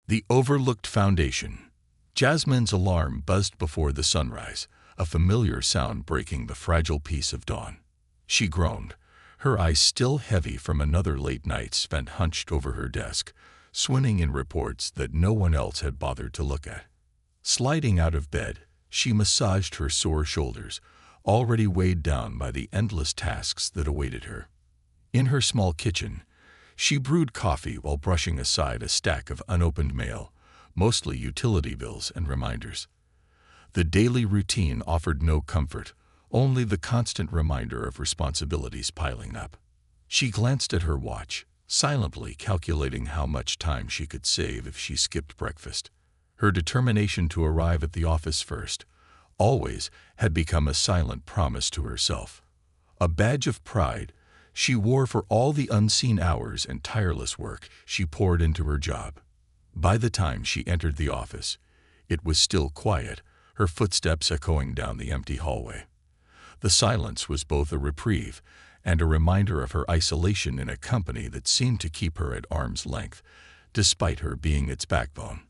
The overlooked foundation. Jasmine's alarm buzzed before the sunrise, a familiar sound breaking the fragile peace of dawn. She groaned, her eyes still heavy from another late night spent hunched over her desk, swimming in reports that no one else had bothered to look at. Sliding out of bed, she massaged her sore shoulders, already weighed down by the endless tasks that awaited her. In her small kitchen, she brewed coffee while brushing aside a stack of unopened mail, mostly utility bills and reminders. The daily routine offered no comfort, only the constant reminder of responsibilities piling up. She glanced at her watch, silently calculating how much time she could save if she skipped breakfast. Her determination to arrive at the office first, always, had become a silent promise to herself. A badge of pride she wore for all the unseen hours and tireless work she poured into her job. By the time she entered the office, it was still quiet, her footsteps echoing down the empty hallway. The silence was both a reprieve and a reminder of her isolation in a company that seemed to keep her at arm's length, despite her being its backbone.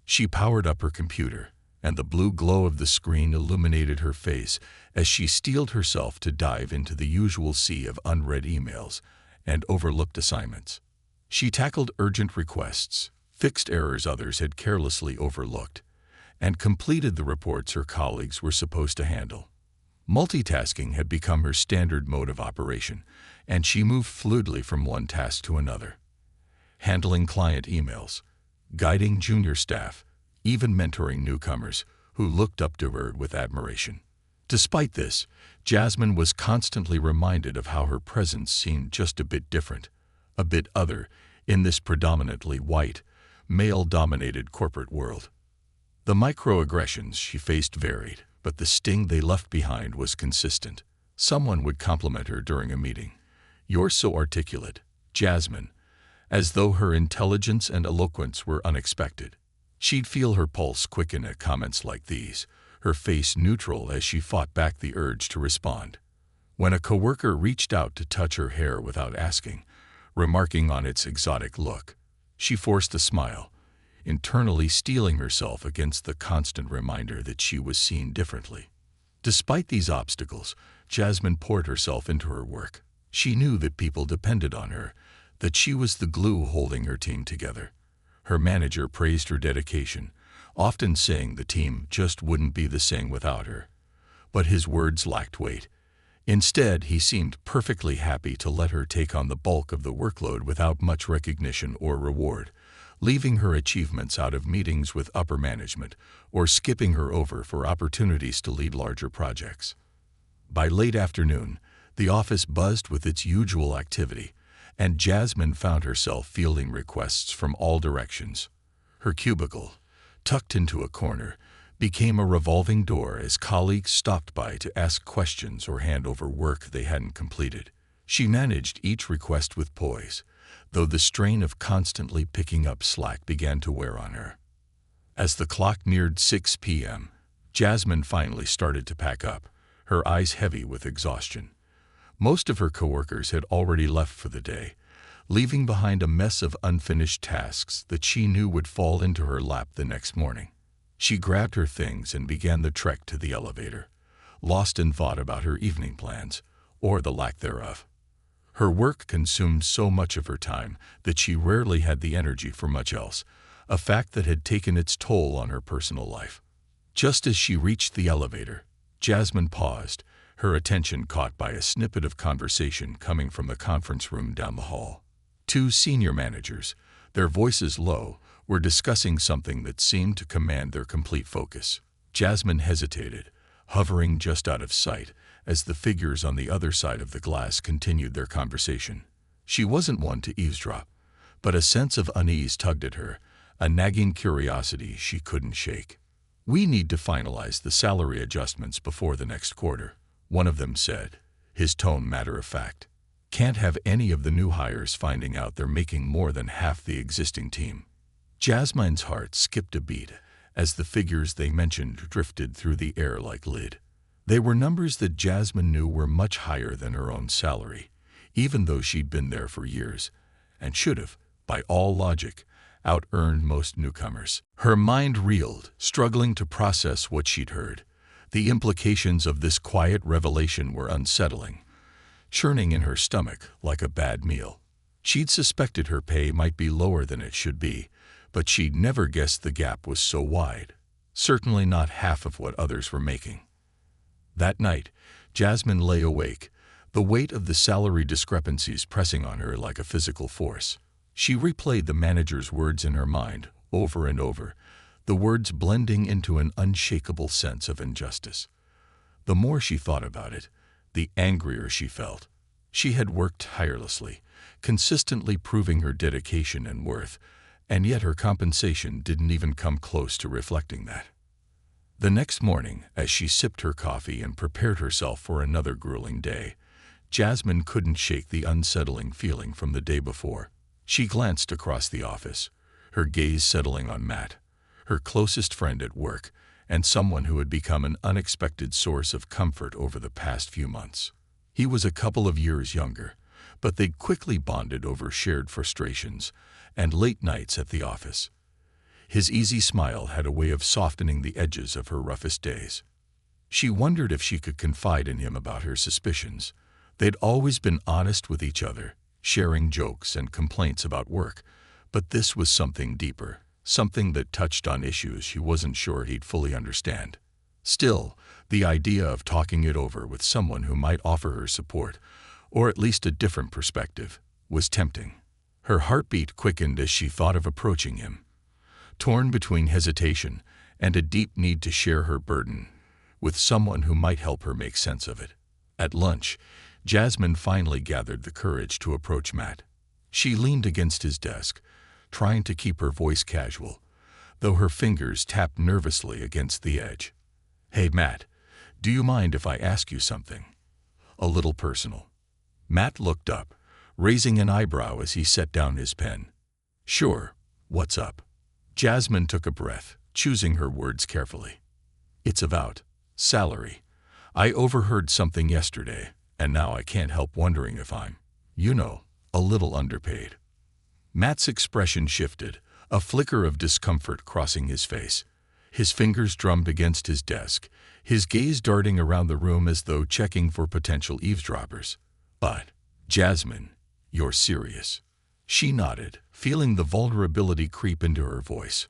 She powered up her computer, and the blue glow of the screen illuminated her face as she steeled herself to dive into the usual sea of unread emails and overlooked assignments. She tackled urgent requests, fixed errors others had carelessly overlooked, and completed the reports her colleagues were supposed to handle. Multitasking had become her standard mode of operation, and she moved fluidly from one task to another. Handling client emails, guiding junior staff, even mentoring newcomers who looked up to her with admiration. Despite this, Jasmine was constantly reminded of how her presence seemed just a bit different, a bit other, in this predominantly white, male-dominated corporate world. The microaggressions she faced varied, but the sting they left behind was consistent. Someone would compliment her during a meeting. "You're so articulate, Jasmine," as though her intelligence and eloquence were unexpected. She'd feel her pulse quicken at comments like these, her face neutral as she fought back the urge to respond. When a coworker reached out to touch her hair without asking, remarking on its exotic look, she forced a smile, internally steeling herself against the constant reminder that she was seen differently. Despite these obstacles, Jasmine poured herself into her work. She knew that people depended on her, that she was the glue holding her team together. Her manager praised her dedication, often saying the team just wouldn't be the same without her. But his words lacked weight. Instead, he seemed perfectly happy to let her take on the bulk of the workload without much recognition or reward, leaving her achievements out of meetings with upper management or skipping her over for opportunities to lead larger projects. By late afternoon, the office buzzed with its usual activity, and Jasmine found herself fielding requests from all directions. Her cubicle, tucked into a corner, became a revolving door as colleagues stopped by to ask questions or hand over work they hadn't completed. She managed each request with poise, though the strain of constantly picking up slack began to wear on her. As the clock neared 6 p.m., Jasmine finally started to pack up, her eyes heavy with exhaustion. Most of her coworkers had already left for the day, leaving behind a mess of unfinished tasks that she knew would fall into her lap the next morning. She grabbed her things and began the trek to the elevator, lost in thought about her evening plans, or the lack thereof. Her work consumed so much of her time that she rarely had the energy for much else, a fact that had taken its toll on her personal life. Just as she reached the elevator, Jasmine paused, her attention caught by a snippet of conversation coming from the conference room down the hall. Two senior managers, their voices low, were discussing something that seemed to command their complete focus. Jasmine hesitated, hovering just out of sight, as the figures on the other side of the glass continued their conversation. She wasn't one to eavesdrop, but a sense of unease tugged at her, a nagging curiosity she couldn't shake. "We need to finalize the salary adjustments before the next quarter," one of them said, his tone matter-of-fact. "Can't have any of the new hires finding out they're making more than half the existing team." Jasmine's heart skipped a beat as the figures they mentioned drifted through the air like lead. They were numbers that Jasmine knew were much higher than her own salary, even though she'd been there for years, and should have, by all logic, out-earned most newcomers. Her mind reeled, struggling to process what she'd heard. The implications of this quiet revelation were unsettling, churning in her stomach like a bad meal. She'd suspected her pay might be lower than it should be, but she'd never guessed the gap was so wide. Certainly not half of what others were making. That night, Jasmine lay awake, the weight of the salary discrepancies pressing on her like a physical force. She replayed the manager's words in her mind, over and over, the words blending into an unshakable sense of injustice. The more she thought about it, the angrier she felt. She had worked tirelessly, consistently proving her dedication and worth, and yet her compensation didn't even come close to reflecting that. The next morning, as she sipped her coffee and prepared herself for another grueling day, Jasmine couldn't shake the unsettling feeling from the day before. She glanced across the office, her gaze settling on Matt, her closest friend at work, and someone who had become an unexpected source of comfort over the past few months. He was a couple of years younger, but they'd quickly bonded over shared frustrations and late nights at the office. His easy smile had a way of softening the edges of her roughest days. She wondered if she could confide in him about her suspicions. They'd always been honest with each other, sharing jokes and complaints about work, but this was something deeper, something that touched on issues she wasn't sure he'd fully understand. Still, the idea of talking it over with someone who might offer her support, or at least a different perspective, was tempting. Her heartbeat quickened as she thought of approaching him, torn between hesitation and a deep need to share her burden with someone who might help her make sense of it. At lunch, Jasmine finally gathered the courage to approach Matt. She leaned against his desk, trying to keep her voice casual, though her fingers tapped nervously against the edge. "Hey, Matt, do you mind if I ask you something? A little personal." Matt looked up, raising an eyebrow as he set down his pen. "Sure, what's up?" Jasmine took a breath, choosing her words carefully. "It's about salary. I overheard something yesterday, and now I can't help wondering if I'm, a little underpaid." Matt's expression shifted, a flicker of discomfort crossing his face. His fingers drummed against his desk, his gaze darting around the room as though checking for potential eavesdroppers. "But, Jasmine, you're serious?" She nodded, feeling the vulnerability creep into her voice.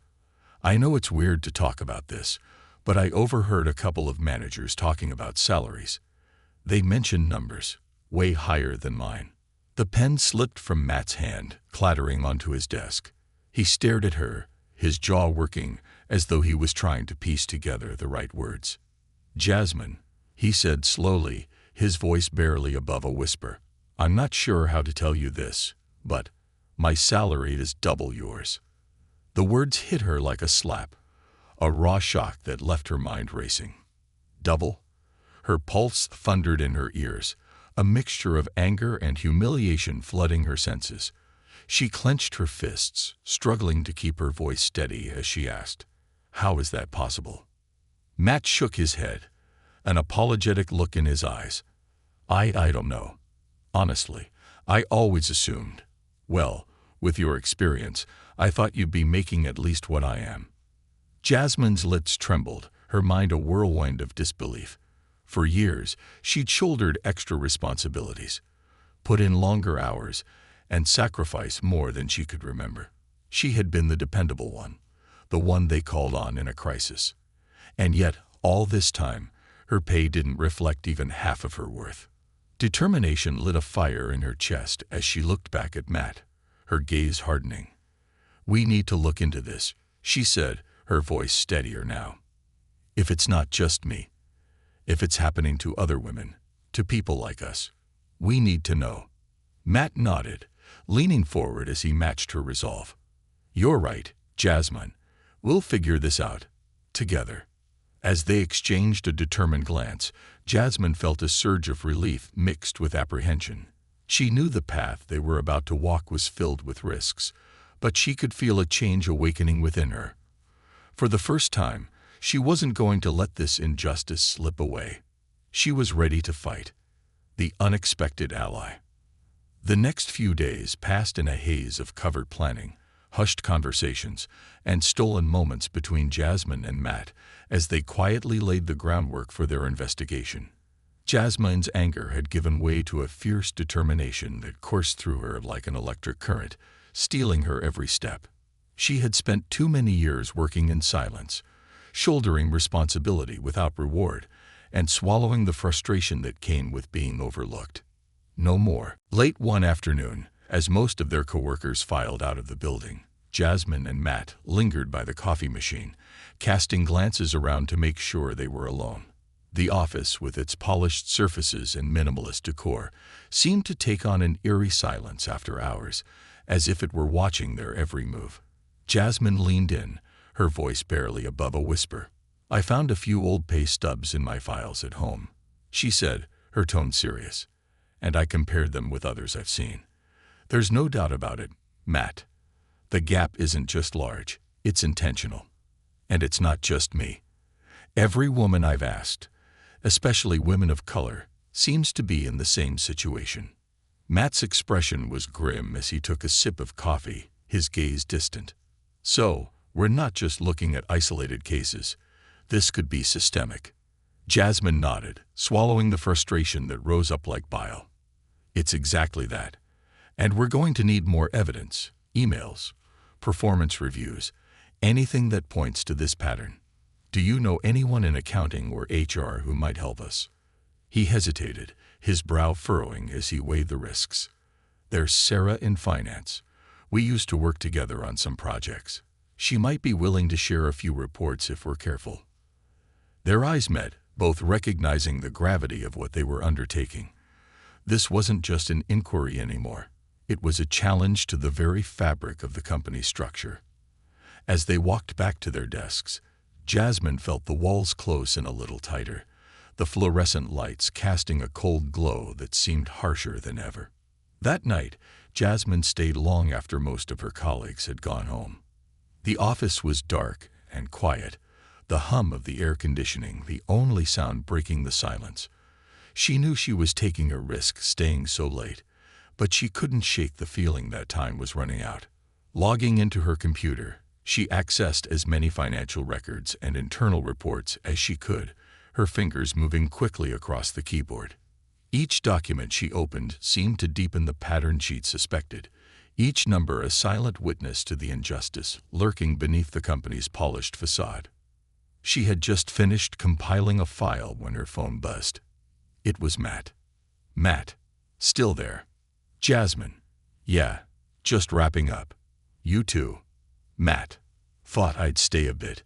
"I know it's weird to talk about this, but I overheard a couple of managers talking about salaries. They mentioned numbers, way higher than mine." The pen slipped from Matt's hand, clattering onto his desk. He stared at her, his jaw working as though he was trying to piece together the right words. "Jasmine," he said slowly, his voice barely above a whisper, "I'm not sure how to tell you this, but my salary is double yours." The words hit her like a slap, a raw shock that left her mind racing. Double? Her pulse thundered in her ears, a mixture of anger and humiliation flooding her senses. She clenched her fists, struggling to keep her voice steady as she asked, "How is that possible?" Matt shook his head, an apologetic look in his eyes. I don't know. Honestly, I always assumed, well, with your experience, I thought you'd be making at least what I am." Jasmine's lips trembled, her mind a whirlwind of disbelief. For years, she'd shouldered extra responsibilities, put in longer hours, and sacrificed more than she could remember. She had been the dependable one, the one they called on in a crisis. And yet, all this time, her pay didn't reflect even half of her worth. Determination lit a fire in her chest as she looked back at Matt, her gaze hardening. "We need to look into this," she said, her voice steadier now. "If it's not just me, if it's happening to other women, to people like us, we need to know." Matt nodded, leaning forward as he matched her resolve. "You're right, Jasmine. We'll figure this out. Together." As they exchanged a determined glance, Jasmine felt a surge of relief mixed with apprehension. She knew the path they were about to walk was filled with risks, but she could feel a change awakening within her. For the first time, she wasn't going to let this injustice slip away. She was ready to fight, the unexpected ally. The next few days passed in a haze of covert planning, hushed conversations, and stolen moments between Jasmine and Matt as they quietly laid the groundwork for their investigation. Jasmine's anger had given way to a fierce determination that coursed through her like an electric current, stealing her every step. She had spent too many years working in silence, shouldering responsibility without reward, and swallowing the frustration that came with being overlooked. No more. Late one afternoon, as most of their coworkers filed out of the building, Jasmine and Matt lingered by the coffee machine, casting glances around to make sure they were alone. The office, with its polished surfaces and minimalist decor, seemed to take on an eerie silence after hours, as if it were watching their every move. Jasmine leaned in, her voice barely above a whisper. "I found a few old pay stubs in my files at home," she said, her tone serious, "and I compared them with others I've seen. There's no doubt about it, Matt. The gap isn't just large, it's intentional. And it's not just me. Every woman I've asked, especially women of color, seems to be in the same situation." Matt's expression was grim as he took a sip of coffee, his gaze distant. "So, we're not just looking at isolated cases. This could be systemic." Jasmine nodded, swallowing the frustration that rose up like bile. "It's exactly that. And we're going to need more evidence, emails, performance reviews, anything that points to this pattern. Do you know anyone in accounting or HR who might help us?" He hesitated, his brow furrowing as he weighed the risks. "There's Sarah in finance. We used to work together on some projects. She might be willing to share a few reports if we're careful." Their eyes met, both recognizing the gravity of what they were undertaking. This wasn't just an inquiry anymore. It was a challenge to the very fabric of the company's structure. As they walked back to their desks, Jasmine felt the walls close in a little tighter, the fluorescent lights casting a cold glow that seemed harsher than ever. That night, Jasmine stayed long after most of her colleagues had gone home. The office was dark and quiet, the hum of the air conditioning the only sound breaking the silence. She knew she was taking a risk staying so late, but she couldn't shake the feeling that time was running out. Logging into her computer, she accessed as many financial records and internal reports as she could, her fingers moving quickly across the keyboard. Each document she opened seemed to deepen the pattern she'd suspected, each number a silent witness to the injustice lurking beneath the company's polished facade. She had just finished compiling a file when her phone buzzed. It was Matt. "Matt, still there?" "Jasmine, yeah, just wrapping up. You too." "Matt, thought I'd stay a bit,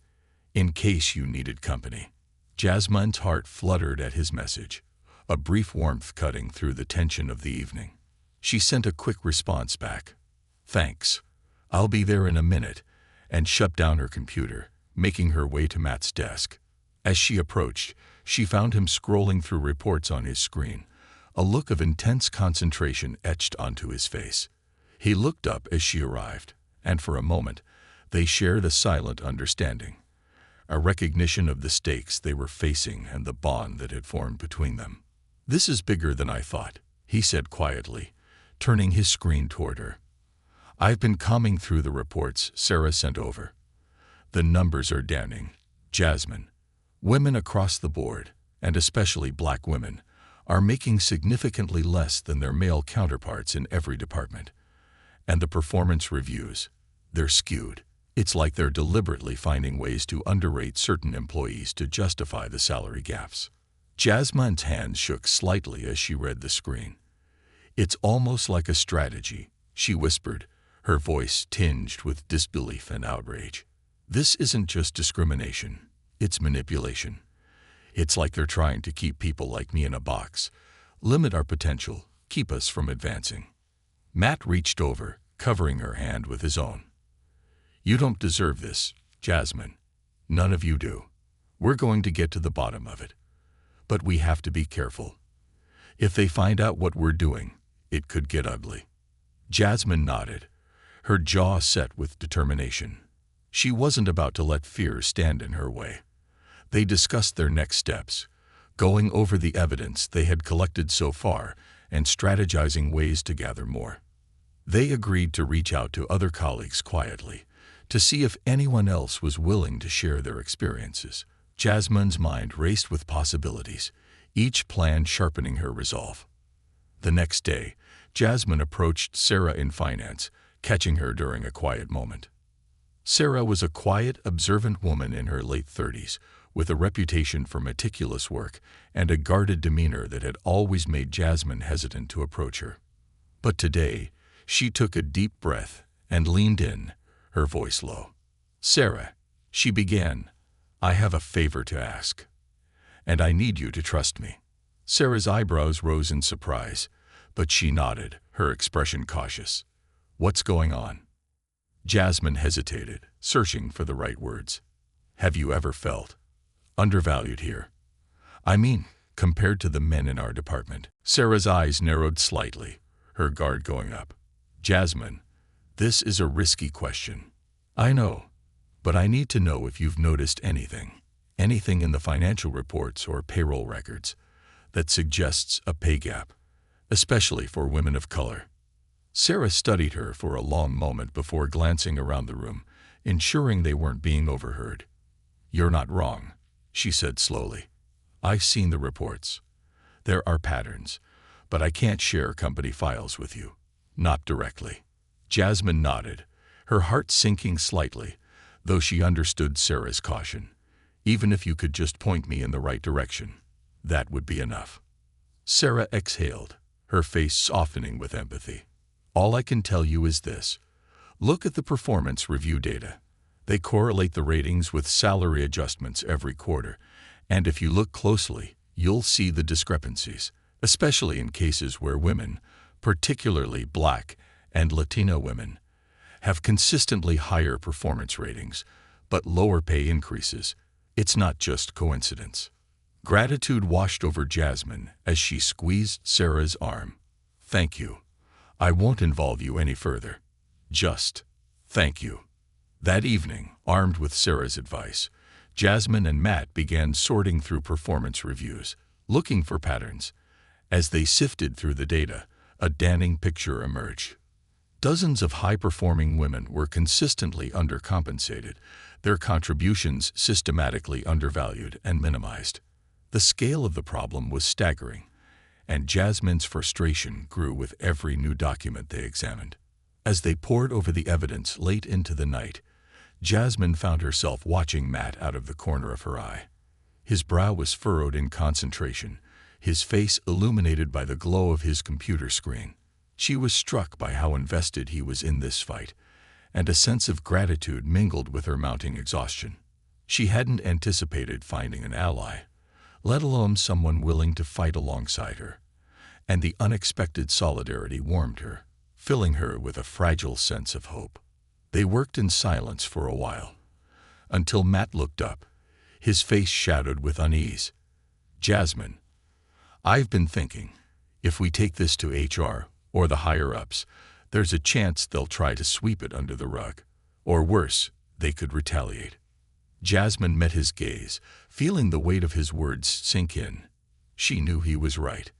in case you needed company." Jasmine's heart fluttered at his message, a brief warmth cutting through the tension of the evening. She sent a quick response back. "Thanks. I'll be there in a minute," and shut down her computer, making her way to Matt's desk. As she approached, she found him scrolling through reports on his screen, a look of intense concentration etched onto his face. He looked up as she arrived, and for a moment, they shared a silent understanding, a recognition of the stakes they were facing and the bond that had formed between them. "This is bigger than I thought," he said quietly, turning his screen toward her. "I've been combing through the reports Sarah sent over. The numbers are damning, Jasmine. Women across the board, and especially black women, are making significantly less than their male counterparts in every department. And the performance reviews, they're skewed. It's like they're deliberately finding ways to underrate certain employees to justify the salary gaps." Jasmine's hands shook slightly as she read the screen. "It's almost like a strategy," she whispered, her voice tinged with disbelief and outrage. "This isn't just discrimination, it's manipulation. It's like they're trying to keep people like me in a box, limit our potential, keep us from advancing." Matt reached over, covering her hand with his own. "You don't deserve this, Jasmine. None of you do. We're going to get to the bottom of it. But we have to be careful. If they find out what we're doing, it could get ugly." Jasmine nodded, her jaw set with determination. She wasn't about to let fear stand in her way. They discussed their next steps, going over the evidence they had collected so far and strategizing ways to gather more. They agreed to reach out to other colleagues quietly, to see if anyone else was willing to share their experiences. Jasmine's mind raced with possibilities, each plan sharpening her resolve. The next day, Jasmine approached Sarah in finance, catching her during a quiet moment. Sarah was a quiet, observant woman in her late 30s, with a reputation for meticulous work and a guarded demeanor that had always made Jasmine hesitant to approach her. But today, she took a deep breath and leaned in, her voice low. "Sarah," she began, "I have a favor to ask, and I need you to trust me." Sarah's eyebrows rose in surprise, but she nodded, her expression cautious. "What's going on?" Jasmine hesitated, searching for the right words. "Have you ever felt undervalued here? I mean, compared to the men in our department?" Sarah's eyes narrowed slightly, her guard going up. "Jasmine, this is a risky question. I know, but I need to know if you've noticed anything in the financial reports or payroll records that suggests a pay gap, especially for women of color." Sarah studied her for a long moment before glancing around the room, ensuring they weren't being overheard. "You're not wrong," she said slowly. "I've seen the reports. There are patterns, but I can't share company files with you. Not directly." Jasmine nodded, her heart sinking slightly, though she understood Sarah's caution. "Even if you could just point me in the right direction, that would be enough." Sarah exhaled, her face softening with empathy. "All I can tell you is this. Look at the performance review data. They correlate the ratings with salary adjustments every quarter, and if you look closely, you'll see the discrepancies, especially in cases where women, particularly Black and Latino women, have consistently higher performance ratings, but lower pay increases. It's not just coincidence." Gratitude washed over Jasmine as she squeezed Sarah's arm. "Thank you. I won't involve you any further. Just thank you." That evening, armed with Sarah's advice, Jasmine and Matt began sorting through performance reviews, looking for patterns. As they sifted through the data, a damning picture emerged. Dozens of high-performing women were consistently undercompensated, their contributions systematically undervalued and minimized. The scale of the problem was staggering, and Jasmine's frustration grew with every new document they examined. As they pored over the evidence late into the night, Jasmine found herself watching Matt out of the corner of her eye. His brow was furrowed in concentration, his face illuminated by the glow of his computer screen. She was struck by how invested he was in this fight, and a sense of gratitude mingled with her mounting exhaustion. She hadn't anticipated finding an ally, let alone someone willing to fight alongside her, and the unexpected solidarity warmed her, filling her with a fragile sense of hope. They worked in silence for a while, until Matt looked up, his face shadowed with unease. "Jasmine, I've been thinking, if we take this to HR or the higher-ups, there's a chance they'll try to sweep it under the rug. Or worse, they could retaliate." Jasmine met his gaze, feeling the weight of his words sink in. She knew he was right.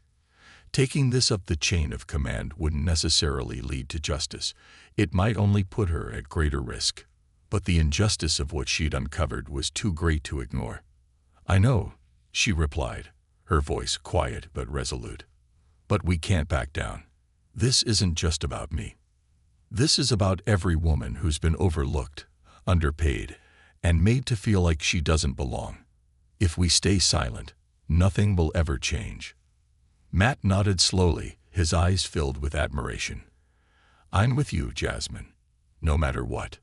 Taking this up the chain of command wouldn't necessarily lead to justice. It might only put her at greater risk. But the injustice of what she'd uncovered was too great to ignore. "I know," she replied, her voice quiet but resolute. "But we can't back down. This isn't just about me. This is about every woman who's been overlooked, underpaid, and made to feel like she doesn't belong. If we stay silent, nothing will ever change." Matt nodded slowly, his eyes filled with admiration. "I'm with you, Jasmine, no matter what."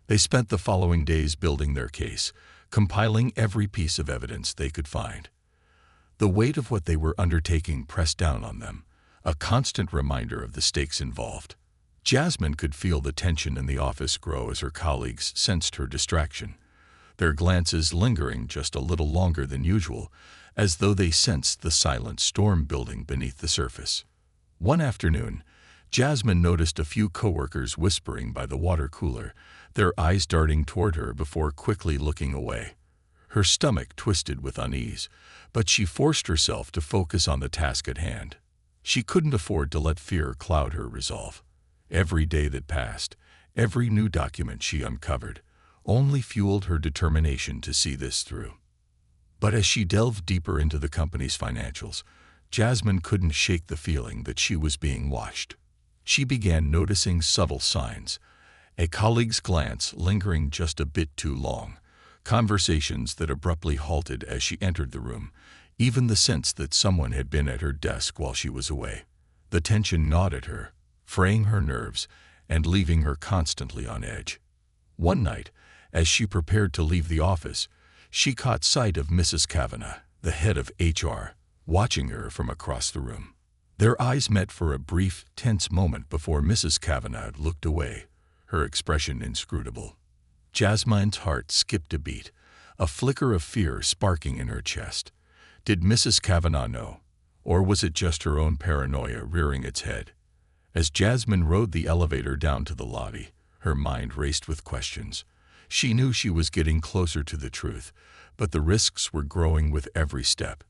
They spent the following days building their case, compiling every piece of evidence they could find. The weight of what they were undertaking pressed down on them, a constant reminder of the stakes involved. Jasmine could feel the tension in the office grow as her colleagues sensed her distraction, their glances lingering just a little longer than usual, as though they sensed the silent storm building beneath the surface. One afternoon, Jasmine noticed a few coworkers whispering by the water cooler, their eyes darting toward her before quickly looking away. Her stomach twisted with unease, but she forced herself to focus on the task at hand. She couldn't afford to let fear cloud her resolve. Every day that passed, every new document she uncovered, only fueled her determination to see this through. But as she delved deeper into the company's financials, Jasmine couldn't shake the feeling that she was being watched. She began noticing subtle signs: a colleague's glance lingering just a bit too long, conversations that abruptly halted as she entered the room, even the sense that someone had been at her desk while she was away. The tension gnawed at her, fraying her nerves and leaving her constantly on edge. One night, as she prepared to leave the office, she caught sight of Mrs. Kavanagh, the head of HR, watching her from across the room. Their eyes met for a brief, tense moment before Mrs. Kavanagh looked away, her expression inscrutable. Jasmine's heart skipped a beat, a flicker of fear sparking in her chest. Did Mrs. Kavanagh know, or was it just her own paranoia rearing its head? As Jasmine rode the elevator down to the lobby, her mind raced with questions. She knew she was getting closer to the truth, but the risks were growing with every step.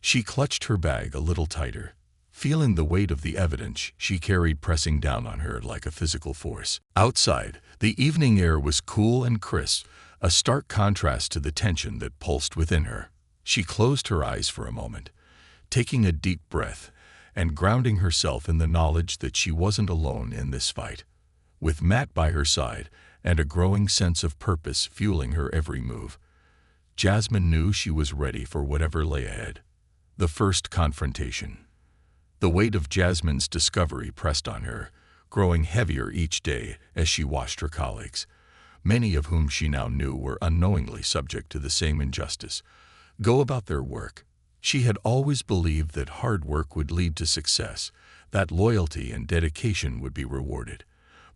She clutched her bag a little tighter, feeling the weight of the evidence she carried pressing down on her like a physical force. Outside, the evening air was cool and crisp, a stark contrast to the tension that pulsed within her. She closed her eyes for a moment, taking a deep breath and grounding herself in the knowledge that she wasn't alone in this fight. With Matt by her side and a growing sense of purpose fueling her every move, Jasmine knew she was ready for whatever lay ahead. The first confrontation. The weight of Jasmine's discovery pressed on her, growing heavier each day as she watched her colleagues, many of whom she now knew were unknowingly subject to the same injustice, go about their work. She had always believed that hard work would lead to success, that loyalty and dedication would be rewarded.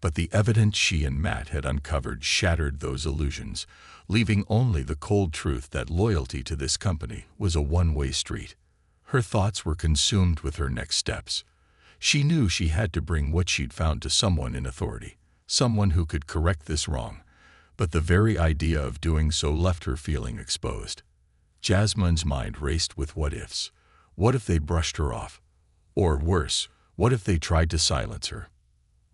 But the evidence she and Matt had uncovered shattered those illusions, leaving only the cold truth that loyalty to this company was a one-way street. Her thoughts were consumed with her next steps. She knew she had to bring what she'd found to someone in authority, someone who could correct this wrong. But the very idea of doing so left her feeling exposed. Jasmine's mind raced with what-ifs. What if they brushed her off? Or worse, what if they tried to silence her?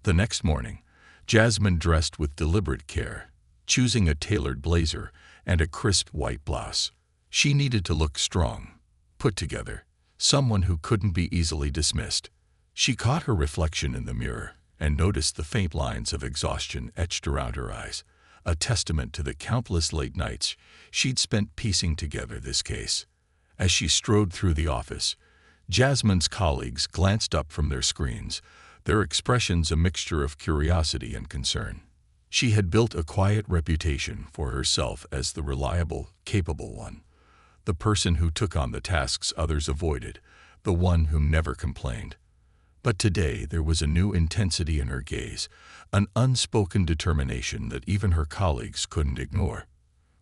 The next morning, Jasmine dressed with deliberate care, choosing a tailored blazer and a crisp white blouse. She needed to look strong, put together, someone who couldn't be easily dismissed. She caught her reflection in the mirror and noticed the faint lines of exhaustion etched around her eyes, a testament to the countless late nights she'd spent piecing together this case. As she strode through the office, Jasmine's colleagues glanced up from their screens, their expressions a mixture of curiosity and concern. She had built a quiet reputation for herself as the reliable, capable one, the person who took on the tasks others avoided, the one who never complained. But today there was a new intensity in her gaze, an unspoken determination that even her colleagues couldn't ignore.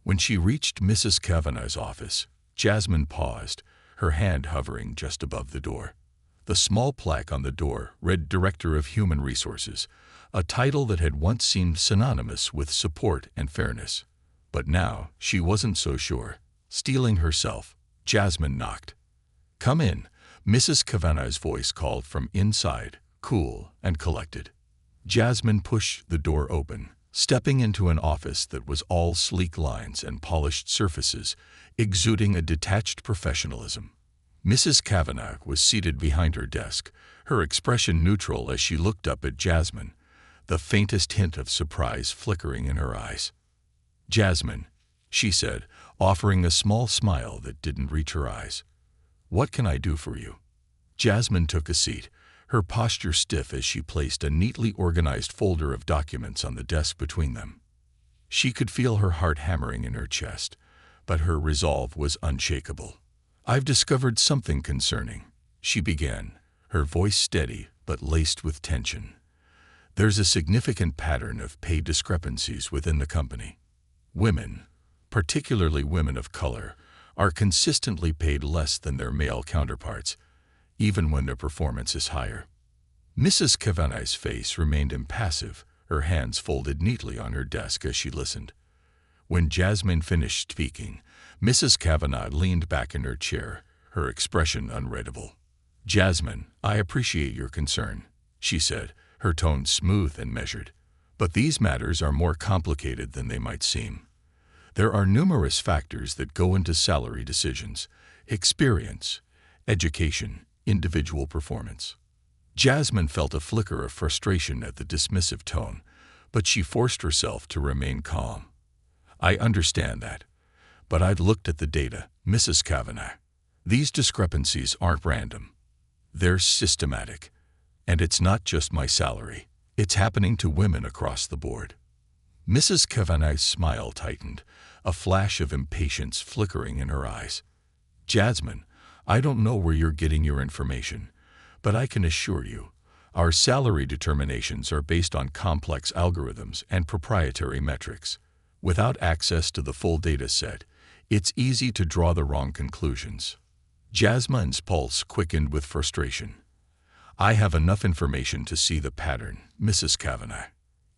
When she reached Mrs. Kavanagh's office, Jasmine paused, her hand hovering just above the door. The small plaque on the door read Director of Human Resources, a title that had once seemed synonymous with support and fairness. But now she wasn't so sure. Steeling herself, Jasmine knocked. "Come in," Mrs. Kavanagh's voice called from inside, cool and collected. Jasmine pushed the door open, stepping into an office that was all sleek lines and polished surfaces, exuding a detached professionalism. Mrs. Kavanagh was seated behind her desk, her expression neutral as she looked up at Jasmine, the faintest hint of surprise flickering in her eyes. "Jasmine," she said, offering a small smile that didn't reach her eyes. "What can I do for you?" Jasmine took a seat, her posture stiff as she placed a neatly organized folder of documents on the desk between them. She could feel her heart hammering in her chest, but her resolve was unshakable. "I've discovered something concerning," she began, her voice steady but laced with tension. "There's a significant pattern of pay discrepancies within the company. Women, particularly women of color, are consistently paid less than their male counterparts, even when their performance is higher." Mrs. Kavanagh's face remained impassive, her hands folded neatly on her desk as she listened. When Jasmine finished speaking, Mrs. Kavanagh leaned back in her chair, her expression unreadable. "Jasmine, I appreciate your concern," she said, her tone smooth and measured. But these matters are more complicated than they might seem. There are numerous factors that go into salary decisions: experience, education, individual performance. Jasmine felt a flicker of frustration at the dismissive tone, but she forced herself to remain calm. I understand that, but I'd looked at the data, Mrs. Kavanagh. These discrepancies aren't random. They're systematic. And it's not just my salary. It's happening to women across the board. Mrs. Kavanagh's smile tightened, a flash of impatience flickering in her eyes. Jasmine, I don't know where you're getting your information, but I can assure you, our salary determinations are based on complex algorithms and proprietary metrics. Without access to the full data set, it's easy to draw the wrong conclusions. Jasmine's pulse quickened with frustration. I have enough information to see the pattern, Mrs. Kavanagh.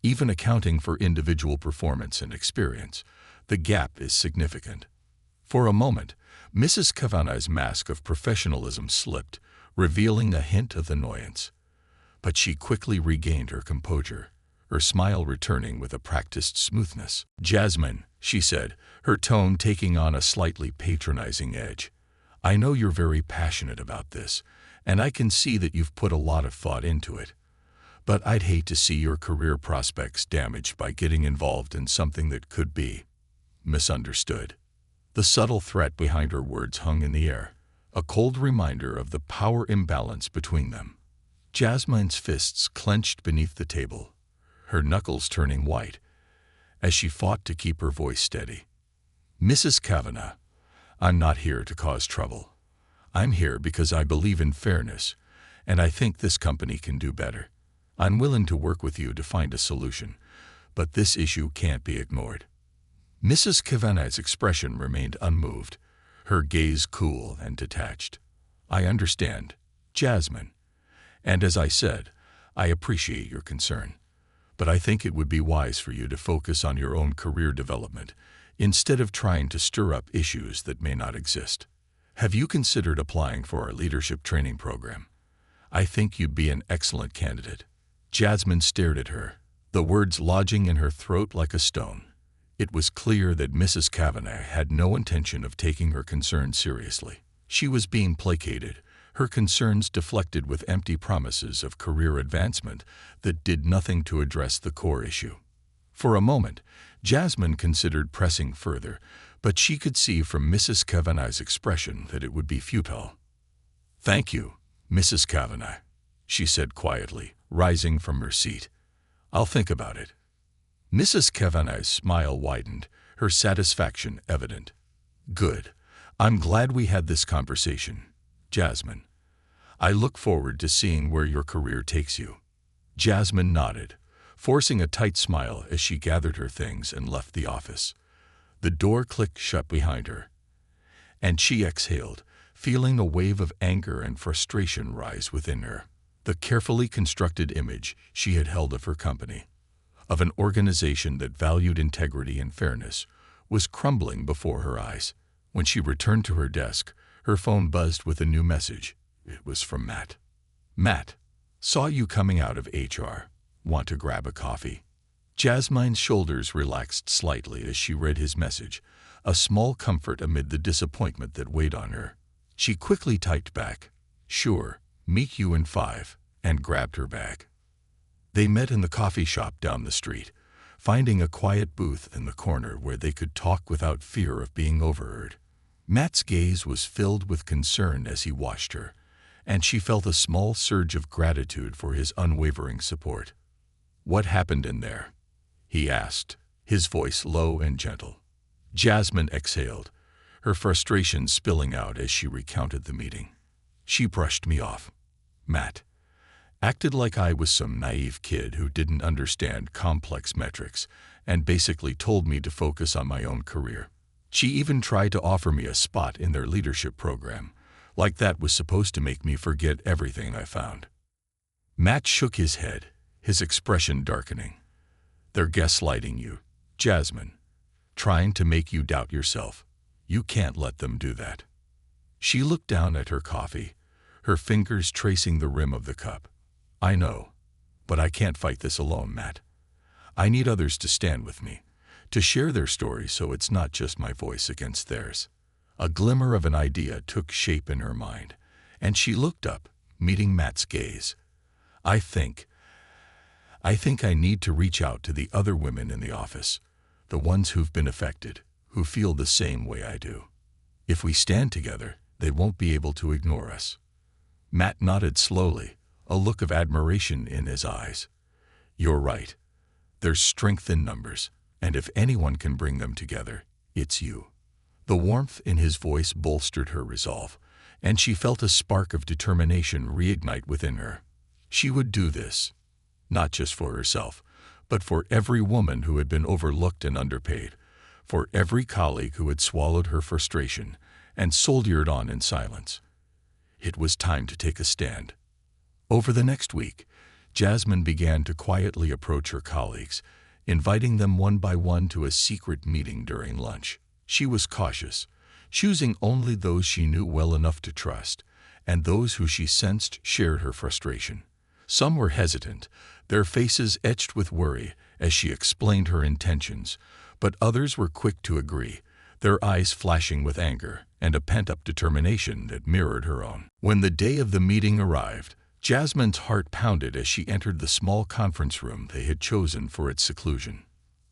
Even accounting for individual performance and experience, the gap is significant. For a moment, Mrs. Kavanagh's mask of professionalism slipped, revealing a hint of annoyance. But she quickly regained her composure, her smile returning with a practiced smoothness. Jasmine, she said, her tone taking on a slightly patronizing edge. I know you're very passionate about this, and I can see that you've put a lot of thought into it. But I'd hate to see your career prospects damaged by getting involved in something that could be misunderstood. The subtle threat behind her words hung in the air, a cold reminder of the power imbalance between them. Jasmine's fists clenched beneath the table, her knuckles turning white, as she fought to keep her voice steady. Mrs. Kavanagh, I'm not here to cause trouble. I'm here because I believe in fairness, and I think this company can do better. I'm willing to work with you to find a solution, but this issue can't be ignored. Mrs. Kavanagh's expression remained unmoved, her gaze cool and detached. I understand, Jasmine, and as I said, I appreciate your concern, but I think it would be wise for you to focus on your own career development instead of trying to stir up issues that may not exist. Have you considered applying for our leadership training program? I think you'd be an excellent candidate. Jasmine stared at her, the words lodging in her throat like a stone. It was clear that Mrs. Kavanagh had no intention of taking her concerns seriously. She was being placated, her concerns deflected with empty promises of career advancement that did nothing to address the core issue. For a moment, Jasmine considered pressing further, but she could see from Mrs. Kavanagh's expression that it would be futile. Thank you, Mrs. Kavanagh, she said quietly, rising from her seat. I'll think about it. Mrs. Kavanagh's smile widened, her satisfaction evident. Good. I'm glad we had this conversation, Jasmine. I look forward to seeing where your career takes you. Jasmine nodded, forcing a tight smile as she gathered her things and left the office. The door clicked shut behind her, and she exhaled, feeling a wave of anger and frustration rise within her. The carefully constructed image she had held of her company, of an organization that valued integrity and fairness, was crumbling before her eyes. When she returned to her desk, her phone buzzed with a new message. It was from Matt. Matt, saw you coming out of HR. Want to grab a coffee? Jasmine's shoulders relaxed slightly as she read his message, a small comfort amid the disappointment that weighed on her. She quickly typed back, "Sure, meet you in 5, and grabbed her bag. They met in the coffee shop down the street, finding a quiet booth in the corner where they could talk without fear of being overheard. Matt's gaze was filled with concern as he watched her, and she felt a small surge of gratitude for his unwavering support. What happened in there? He asked, his voice low and gentle. Jasmine exhaled, her frustration spilling out as she recounted the meeting. She brushed me off. Matt acted like I was some naive kid who didn't understand complex metrics and basically told me to focus on my own career. She even tried to offer me a spot in their leadership program, like that was supposed to make me forget everything I found. Matt shook his head, his expression darkening. They're gaslighting you, Jasmine, trying to make you doubt yourself. You can't let them do that. She looked down at her coffee, her fingers tracing the rim of the cup. I know, But I can't fight this alone, Matt. I need others to stand with me, to share their story so it's not just my voice against theirs. A glimmer of an idea took shape in her mind, and she looked up, meeting Matt's gaze. I think I need to reach out to the other women in the office, the ones who've been affected, who feel the same way I do. If we stand together, they won't be able to ignore us. Matt nodded slowly, a look of admiration in his eyes. You're right. There's strength in numbers, and if anyone can bring them together, it's you. The warmth in his voice bolstered her resolve, and she felt a spark of determination reignite within her. She would do this, not just for herself, but for every woman who had been overlooked and underpaid, for every colleague who had swallowed her frustration and soldiered on in silence. It was time to take a stand. Over the next week, Jasmine began to quietly approach her colleagues, inviting them one by one to a secret meeting during lunch. She was cautious, choosing only those she knew well enough to trust, and those who she sensed shared her frustration. Some were hesitant, their faces etched with worry as she explained her intentions, but others were quick to agree, their eyes flashing with anger and a pent-up determination that mirrored her own. When the day of the meeting arrived, Jasmine's heart pounded as she entered the small conference room they had chosen for its seclusion.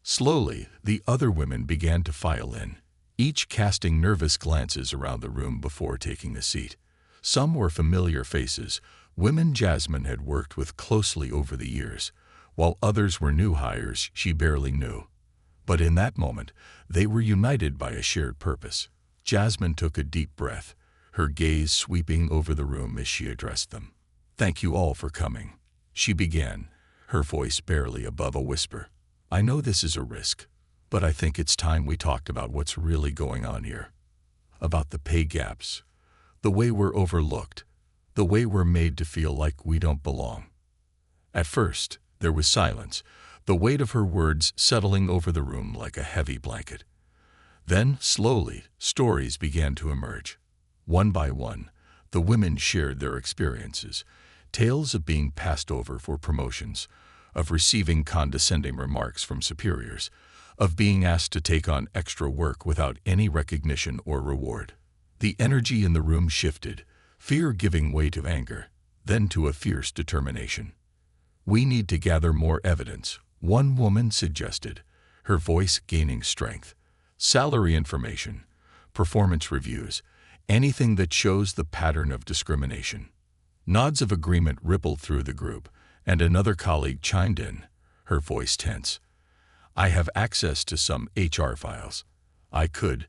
Slowly, the other women began to file in, each casting nervous glances around the room before taking a seat. Some were familiar faces, women Jasmine had worked with closely over the years, while others were new hires she barely knew. But in that moment, they were united by a shared purpose. Jasmine took a deep breath, her gaze sweeping over the room as she addressed them. "Thank you all for coming," she began, her voice barely above a whisper. "I know this is a risk, but I think it's time we talked about what's really going on here. About the pay gaps, the way we're overlooked, the way we're made to feel like we don't belong." At first, there was silence, the weight of her words settling over the room like a heavy blanket. Then, slowly, stories began to emerge. One by one, the women shared their experiences, tales of being passed over for promotions, of receiving condescending remarks from superiors, of being asked to take on extra work without any recognition or reward. The energy in the room shifted, fear giving way to anger, then to a fierce determination. "We need to gather more evidence," one woman suggested, her voice gaining strength. "Salary information, performance reviews, anything that shows the pattern of discrimination." Nods of agreement rippled through the group, and another colleague chimed in, her voice tense. "I have access to some HR files. I could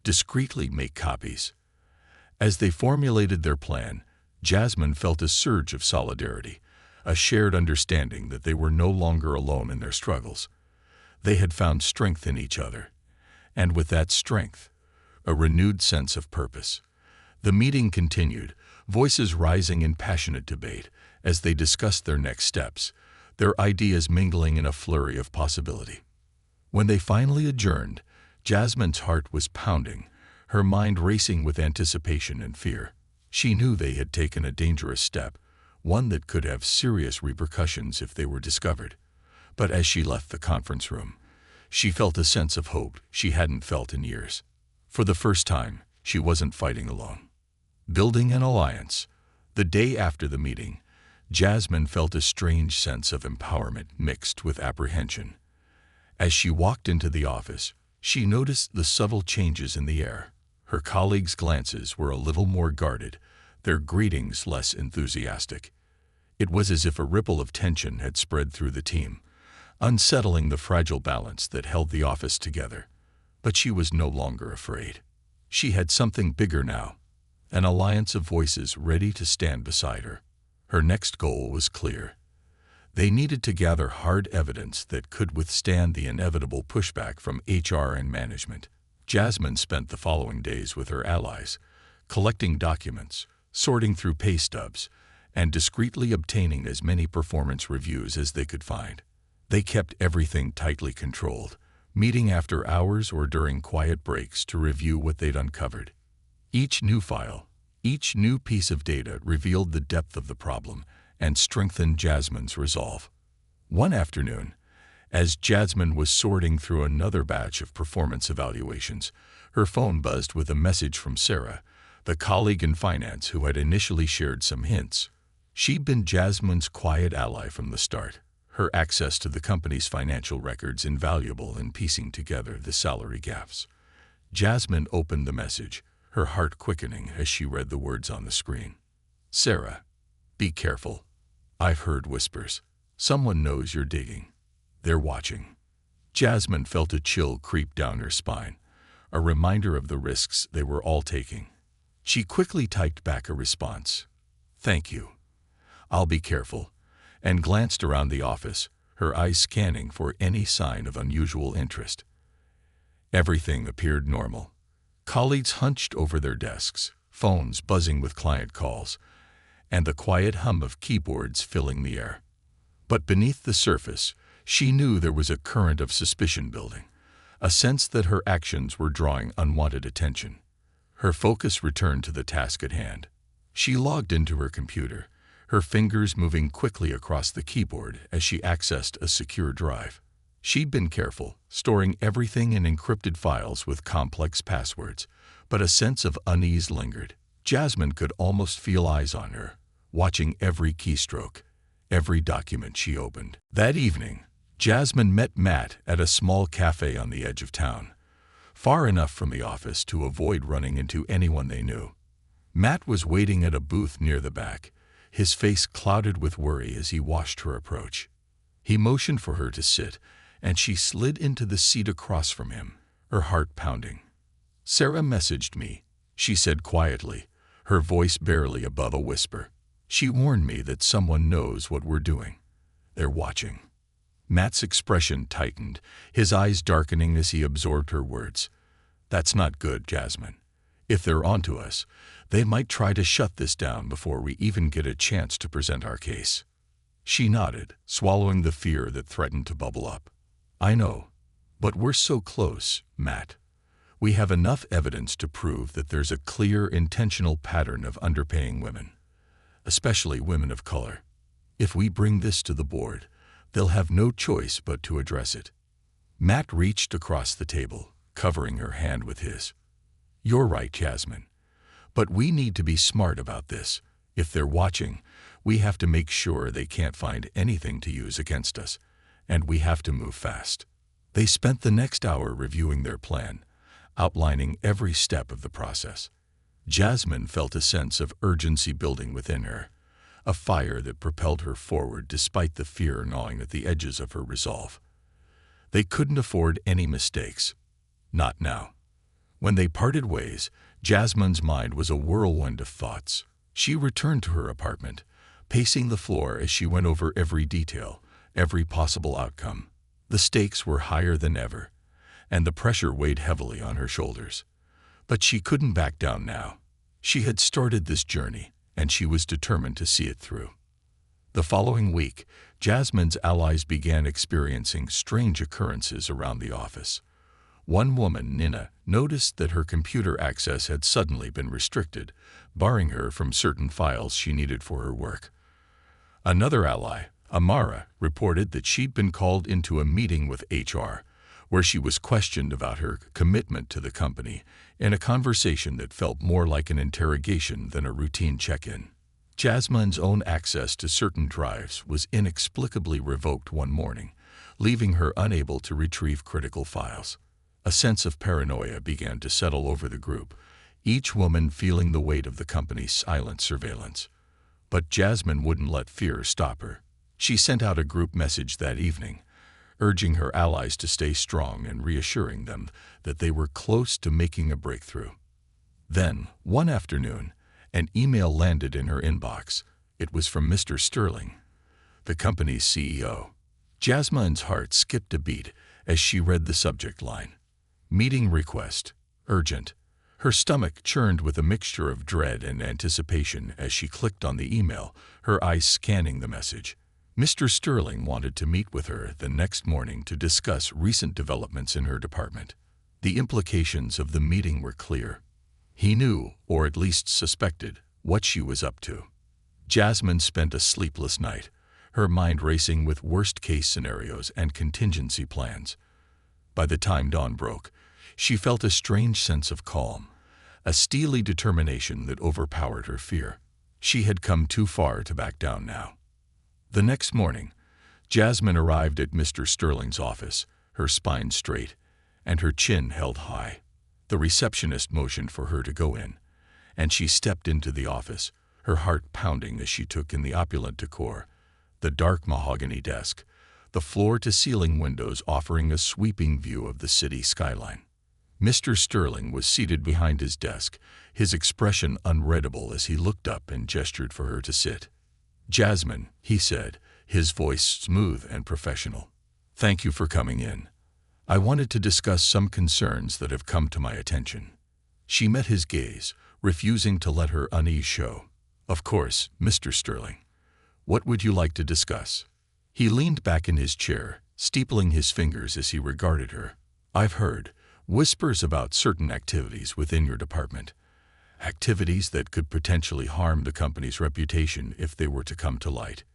discreetly make copies." As they formulated their plan, Jasmine felt a surge of solidarity, a shared understanding that they were no longer alone in their struggles. They had found strength in each other, and with that strength, a renewed sense of purpose. The meeting continued, voices rising in passionate debate as they discussed their next steps, their ideas mingling in a flurry of possibility. When they finally adjourned, Jasmine's heart was pounding, her mind racing with anticipation and fear. She knew they had taken a dangerous step, one that could have serious repercussions if they were discovered. But as she left the conference room, she felt a sense of hope she hadn't felt in years. For the first time, she wasn't fighting alone. Building an alliance. The day after the meeting, Jasmine felt a strange sense of empowerment mixed with apprehension. As she walked into the office, she noticed the subtle changes in the air. Her colleagues' glances were a little more guarded, their greetings less enthusiastic. It was as if a ripple of tension had spread through the team, unsettling the fragile balance that held the office together. But she was no longer afraid. She had something bigger now, an alliance of voices ready to stand beside her. Her next goal was clear. They needed to gather hard evidence that could withstand the inevitable pushback from HR and management. Jasmine spent the following days with her allies, collecting documents, sorting through pay stubs, and discreetly obtaining as many performance reviews as they could find. They kept everything tightly controlled, meeting after hours or during quiet breaks to review what they'd uncovered. Each new file, each new piece of data revealed the depth of the problem and strengthened Jasmine's resolve. One afternoon, as Jasmine was sorting through another batch of performance evaluations, her phone buzzed with a message from Sarah, the colleague in finance who had initially shared some hints. She'd been Jasmine's quiet ally from the start, her access to the company's financial records invaluable in piecing together the salary gaps. Jasmine opened the message, her heart quickening as she read the words on the screen. "Sarah, be careful. I've heard whispers. Someone knows you're digging. They're watching." Jasmine felt a chill creep down her spine, a reminder of the risks they were all taking. She quickly typed back a response. "Thank you. I'll be careful," and glanced around the office, her eyes scanning for any sign of unusual interest. Everything appeared normal. Colleagues hunched over their desks, phones buzzing with client calls, and the quiet hum of keyboards filling the air. But beneath the surface, she knew there was a current of suspicion building, a sense that her actions were drawing unwanted attention. Her focus returned to the task at hand. She logged into her computer, her fingers moving quickly across the keyboard as she accessed a secure drive. She'd been careful, storing everything in encrypted files with complex passwords, but a sense of unease lingered. Jasmine could almost feel eyes on her, watching every keystroke, every document she opened. That evening, Jasmine met Matt at a small cafe on the edge of town, far enough from the office to avoid running into anyone they knew. Matt was waiting at a booth near the back, his face clouded with worry as he watched her approach. He motioned for her to sit, and she slid into the seat across from him, her heart pounding. "Sarah messaged me," she said quietly, her voice barely above a whisper. "She warned me that someone knows what we're doing. They're watching." Matt's expression tightened, his eyes darkening as he absorbed her words. "That's not good, Jasmine. If they're onto us, they might try to shut this down before we even get a chance to present our case." She nodded, swallowing the fear that threatened to bubble up. "I know, but we're so close, Matt. We have enough evidence to prove that there's a clear, intentional pattern of underpaying women, especially women of color. If we bring this to the board, they'll have no choice but to address it." Matt reached across the table, covering her hand with his. "You're right, Jasmine. But we need to be smart about this. If they're watching, we have to make sure they can't find anything to use against us, and we have to move fast." They spent the next hour reviewing their plan, outlining every step of the process. Jasmine felt a sense of urgency building within her, a fire that propelled her forward despite the fear gnawing at the edges of her resolve. They couldn't afford any mistakes. Not now. When they parted ways, Jasmine's mind was a whirlwind of thoughts. She returned to her apartment, pacing the floor as she went over every detail, every possible outcome. The stakes were higher than ever, and the pressure weighed heavily on her shoulders. But she couldn't back down now. She had started this journey, and she was determined to see it through. The following week, Jasmine's allies began experiencing strange occurrences around the office. One woman, Nina, noticed that her computer access had suddenly been restricted, barring her from certain files she needed for her work. Another ally, Amara, reported that she'd been called into a meeting with HR, where she was questioned about her commitment to the company in a conversation that felt more like an interrogation than a routine check-in. Jasmine's own access to certain drives was inexplicably revoked one morning, leaving her unable to retrieve critical files. A sense of paranoia began to settle over the group, each woman feeling the weight of the company's silent surveillance. But Jasmine wouldn't let fear stop her. She sent out a group message that evening, urging her allies to stay strong and reassuring them that they were close to making a breakthrough. Then, one afternoon, an email landed in her inbox. It was from Mr. Sterling, the company's CEO. Jasmine's heart skipped a beat as she read the subject line. "Meeting request. Urgent." Her stomach churned with a mixture of dread and anticipation as she clicked on the email, her eyes scanning the message. Mr. Sterling wanted to meet with her the next morning to discuss recent developments in her department. The implications of the meeting were clear. He knew, or at least suspected, what she was up to. Jasmine spent a sleepless night, her mind racing with worst-case scenarios and contingency plans. By the time dawn broke, she felt a strange sense of calm, a steely determination that overpowered her fear. She had come too far to back down now. The next morning, Jasmine arrived at Mr. Sterling's office, her spine straight and her chin held high. The receptionist motioned for her to go in, and she stepped into the office, her heart pounding as she took in the opulent decor, the dark mahogany desk, the floor-to-ceiling windows offering a sweeping view of the city skyline. Mr. Sterling was seated behind his desk, his expression unreadable as he looked up and gestured for her to sit. "Jasmine," he said, his voice smooth and professional. "Thank you for coming in. I wanted to discuss some concerns that have come to my attention." She met his gaze, refusing to let her unease show. "Of course, Mr. Sterling. What would you like to discuss?" He leaned back in his chair, steepling his fingers as he regarded her. "I've heard whispers about certain activities within your department. Activities that could potentially harm the company's reputation if they were to come to light.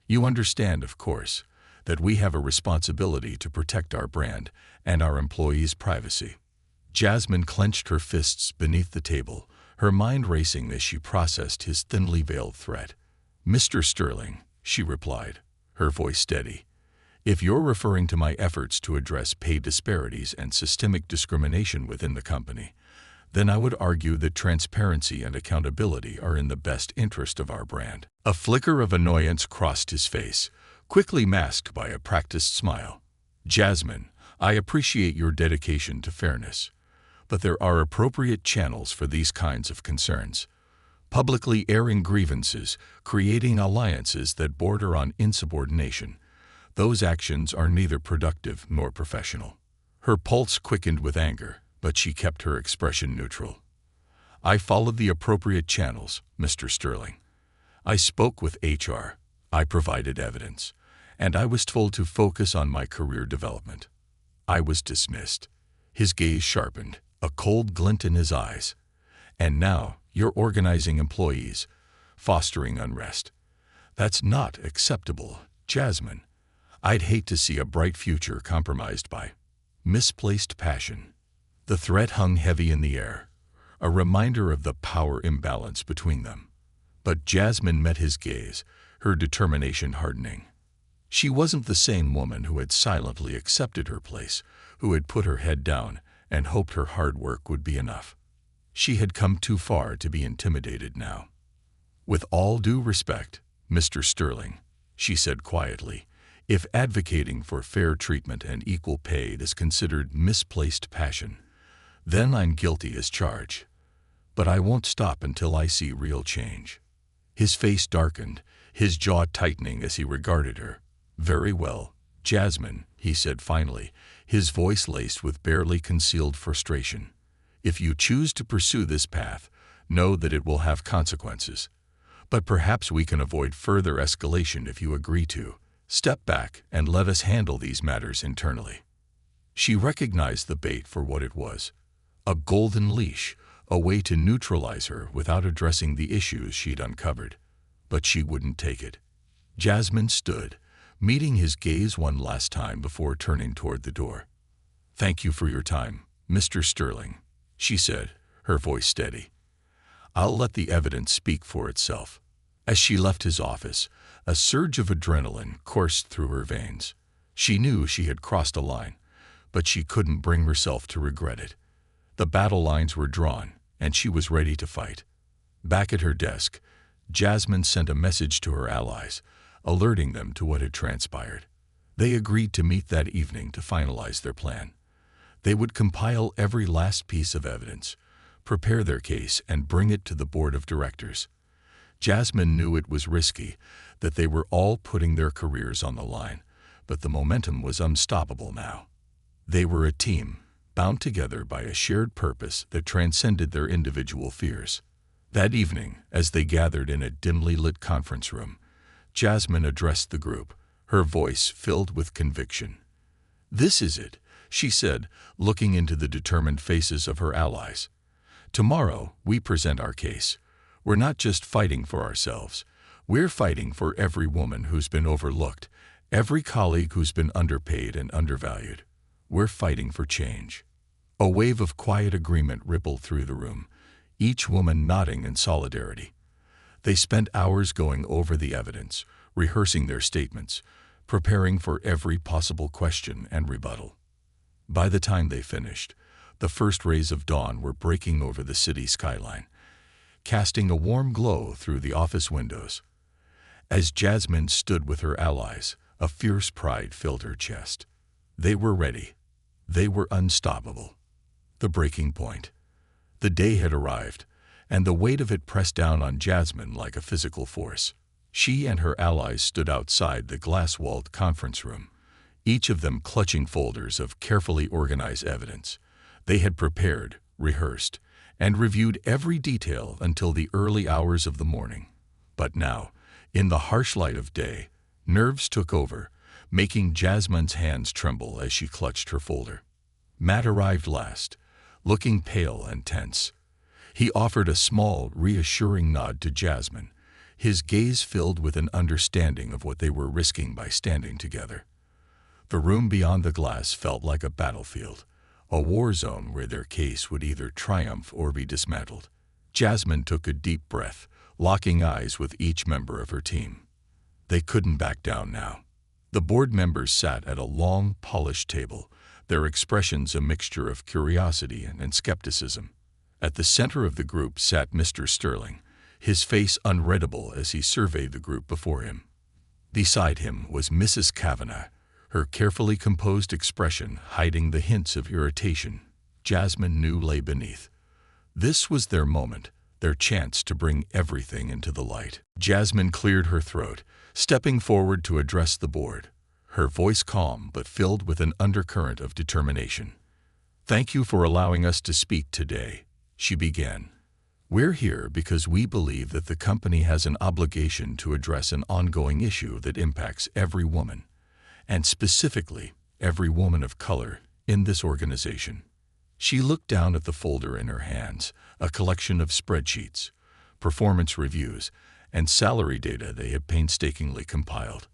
You understand, of course, that we have a responsibility to protect our brand and our employees' privacy." Jasmine clenched her fists beneath the table, her mind racing as she processed his thinly veiled threat. "Mr. Sterling," she replied, her voice steady, "if you're referring to my efforts to address pay disparities and systemic discrimination within the company, then I would argue that transparency and accountability are in the best interest of our brand." A flicker of annoyance crossed his face, quickly masked by a practiced smile. "Jasmine, I appreciate your dedication to fairness, but there are appropriate channels for these kinds of concerns. Publicly airing grievances, creating alliances that border on insubordination, those actions are neither productive nor professional." Her pulse quickened with anger, but she kept her expression neutral. "I followed the appropriate channels, Mr. Sterling. I spoke with HR, I provided evidence, and I was told to focus on my career development. I was dismissed." His gaze sharpened, a cold glint in his eyes. "And now you're organizing employees, fostering unrest. That's not acceptable, Jasmine. I'd hate to see a bright future compromised by misplaced passion." The threat hung heavy in the air, a reminder of the power imbalance between them. But Jasmine met his gaze, her determination hardening. She wasn't the same woman who had silently accepted her place, who had put her head down and hoped her hard work would be enough. She had come too far to be intimidated now. "With all due respect, Mr. Sterling," she said quietly, "if advocating for fair treatment and equal pay is considered misplaced passion, then I'm guilty as charged. But I won't stop until I see real change." His face darkened, his jaw tightening as he regarded her. "Very well, Jasmine," he said finally, his voice laced with barely concealed frustration. "If you choose to pursue this path, know that it will have consequences. But perhaps we can avoid further escalation if you agree to step back and let us handle these matters internally." She recognized the bait for what it was, a golden leash, a way to neutralize her without addressing the issues she'd uncovered. But she wouldn't take it. Jasmine stood, meeting his gaze one last time before turning toward the door. "Thank you for your time, Mr. Sterling," she said, her voice steady. "I'll let the evidence speak for itself." As she left his office, a surge of adrenaline coursed through her veins. She knew she had crossed a line, but she couldn't bring herself to regret it. The battle lines were drawn, and she was ready to fight. Back at her desk, Jasmine sent a message to her allies, alerting them to what had transpired. They agreed to meet that evening to finalize their plan. They would compile every last piece of evidence, prepare their case, and bring it to the board of directors. Jasmine knew it was risky, that they were all putting their careers on the line, but the momentum was unstoppable now. They were a team, bound together by a shared purpose that transcended their individual fears. That evening, as they gathered in a dimly lit conference room, Jasmine addressed the group, her voice filled with conviction. "This is it," she said, looking into the determined faces of her allies. "Tomorrow, we present our case. We're not just fighting for ourselves. We're fighting for every woman who's been overlooked, every colleague who's been underpaid and undervalued. We're fighting for change." A wave of quiet agreement rippled through the room, each woman nodding in solidarity. They spent hours going over the evidence, rehearsing their statements, preparing for every possible question and rebuttal. By the time they finished, the first rays of dawn were breaking over the city skyline, casting a warm glow through the office windows. As Jasmine stood with her allies, a fierce pride filled her chest. They were ready. They were unstoppable. The breaking point. The day had arrived, and the weight of it pressed down on Jasmine like a physical force. She and her allies stood outside the glass-walled conference room, each of them clutching folders of carefully organized evidence. They had prepared, rehearsed, and reviewed every detail until the early hours of the morning. But now, in the harsh light of day, nerves took over, making Jasmine's hands tremble as she clutched her folder. Matt arrived last, looking pale and tense. He offered a small, reassuring nod to Jasmine, his gaze filled with an understanding of what they were risking by standing together. The room beyond the glass felt like a battlefield, a war zone where their case would either triumph or be dismantled. Jasmine took a deep breath, locking eyes with each member of her team. They couldn't back down now. The board members sat at a long, polished table, their expressions a mixture of curiosity and skepticism. At the center of the group sat Mr. Sterling, his face unreadable as he surveyed the group before him. Beside him was Mrs. Kavanagh, her carefully composed expression hiding the hints of irritation Jasmine knew lay beneath. This was their moment, their chance to bring everything into the light. Jasmine cleared her throat, stepping forward to address the board, her voice calm but filled with an undercurrent of determination. "Thank you for allowing us to speak today," she began. "We're here because we believe that the company has an obligation to address an ongoing issue that impacts every woman, and specifically every woman of color, in this organization." She looked down at the folder in her hands, a collection of spreadsheets, performance reviews, and salary data they had painstakingly compiled.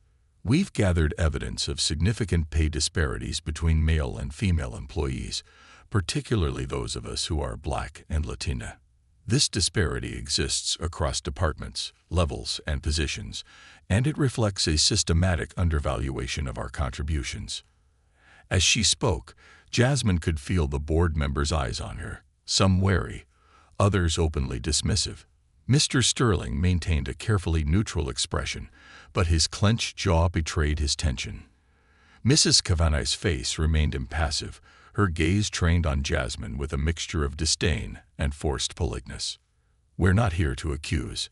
"We've gathered evidence of significant pay disparities between male and female employees, particularly those of us who are Black and Latina. This disparity exists across departments, levels, and positions, and it reflects a systematic undervaluation of our contributions." As she spoke, Jasmine could feel the board members' eyes on her, some wary, others openly dismissive. Mr. Sterling maintained a carefully neutral expression, but his clenched jaw betrayed his tension. Mrs. Kavanagh's face remained impassive, her gaze trained on Jasmine with a mixture of disdain and forced politeness. "We're not here to accuse,"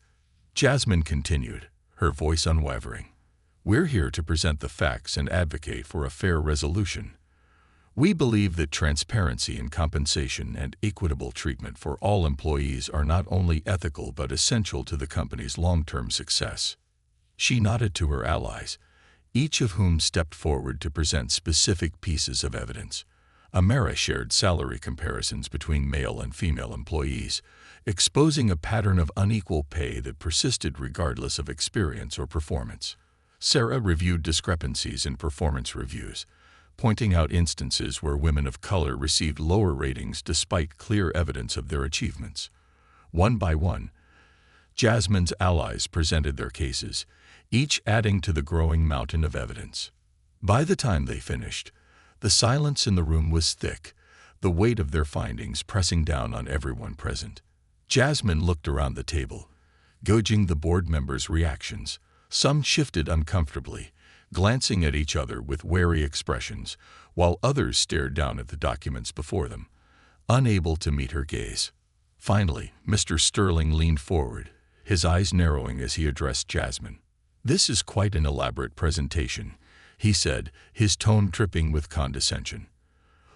Jasmine continued, her voice unwavering. "We're here to present the facts and advocate for a fair resolution. We believe that transparency in compensation and equitable treatment for all employees are not only ethical but essential to the company's long-term success." She nodded to her allies, each of whom stepped forward to present specific pieces of evidence. Amara shared salary comparisons between male and female employees, exposing a pattern of unequal pay that persisted regardless of experience or performance. Sarah reviewed discrepancies in performance reviews, pointing out instances where women of color received lower ratings despite clear evidence of their achievements. One by one, Jasmine's allies presented their cases, each adding to the growing mountain of evidence. By the time they finished, the silence in the room was thick, the weight of their findings pressing down on everyone present. Jasmine looked around the table, gauging the board members' reactions. Some shifted uncomfortably, glancing at each other with wary expressions, while others stared down at the documents before them, unable to meet her gaze. Finally, Mr. Sterling leaned forward, his eyes narrowing as he addressed Jasmine. "This is quite an elaborate presentation," he said, his tone dripping with condescension.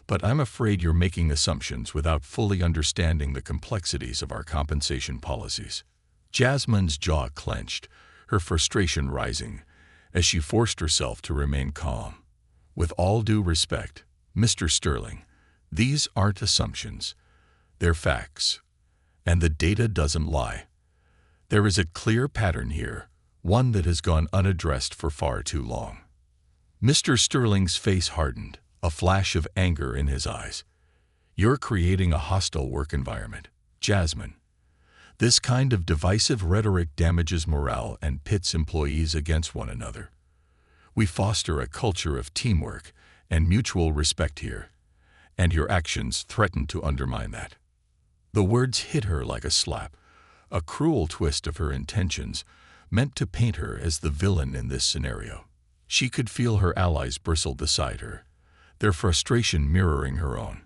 "But I'm afraid you're making assumptions without fully understanding the complexities of our compensation policies." Jasmine's jaw clenched, her frustration rising, as she forced herself to remain calm. "With all due respect, Mr. Sterling, these aren't assumptions. They're facts. And the data doesn't lie. There is a clear pattern here, one that has gone unaddressed for far too long. Mr. Sterling's face hardened, a flash of anger in his eyes. You're creating a hostile work environment, Jasmine. This kind of divisive rhetoric damages morale and pits employees against one another. We foster a culture of teamwork and mutual respect here, and your actions threaten to undermine that. The words hit her like a slap, a cruel twist of her intentions, meant to paint her as the villain in this scenario. She could feel her allies bristle beside her, their frustration mirroring her own.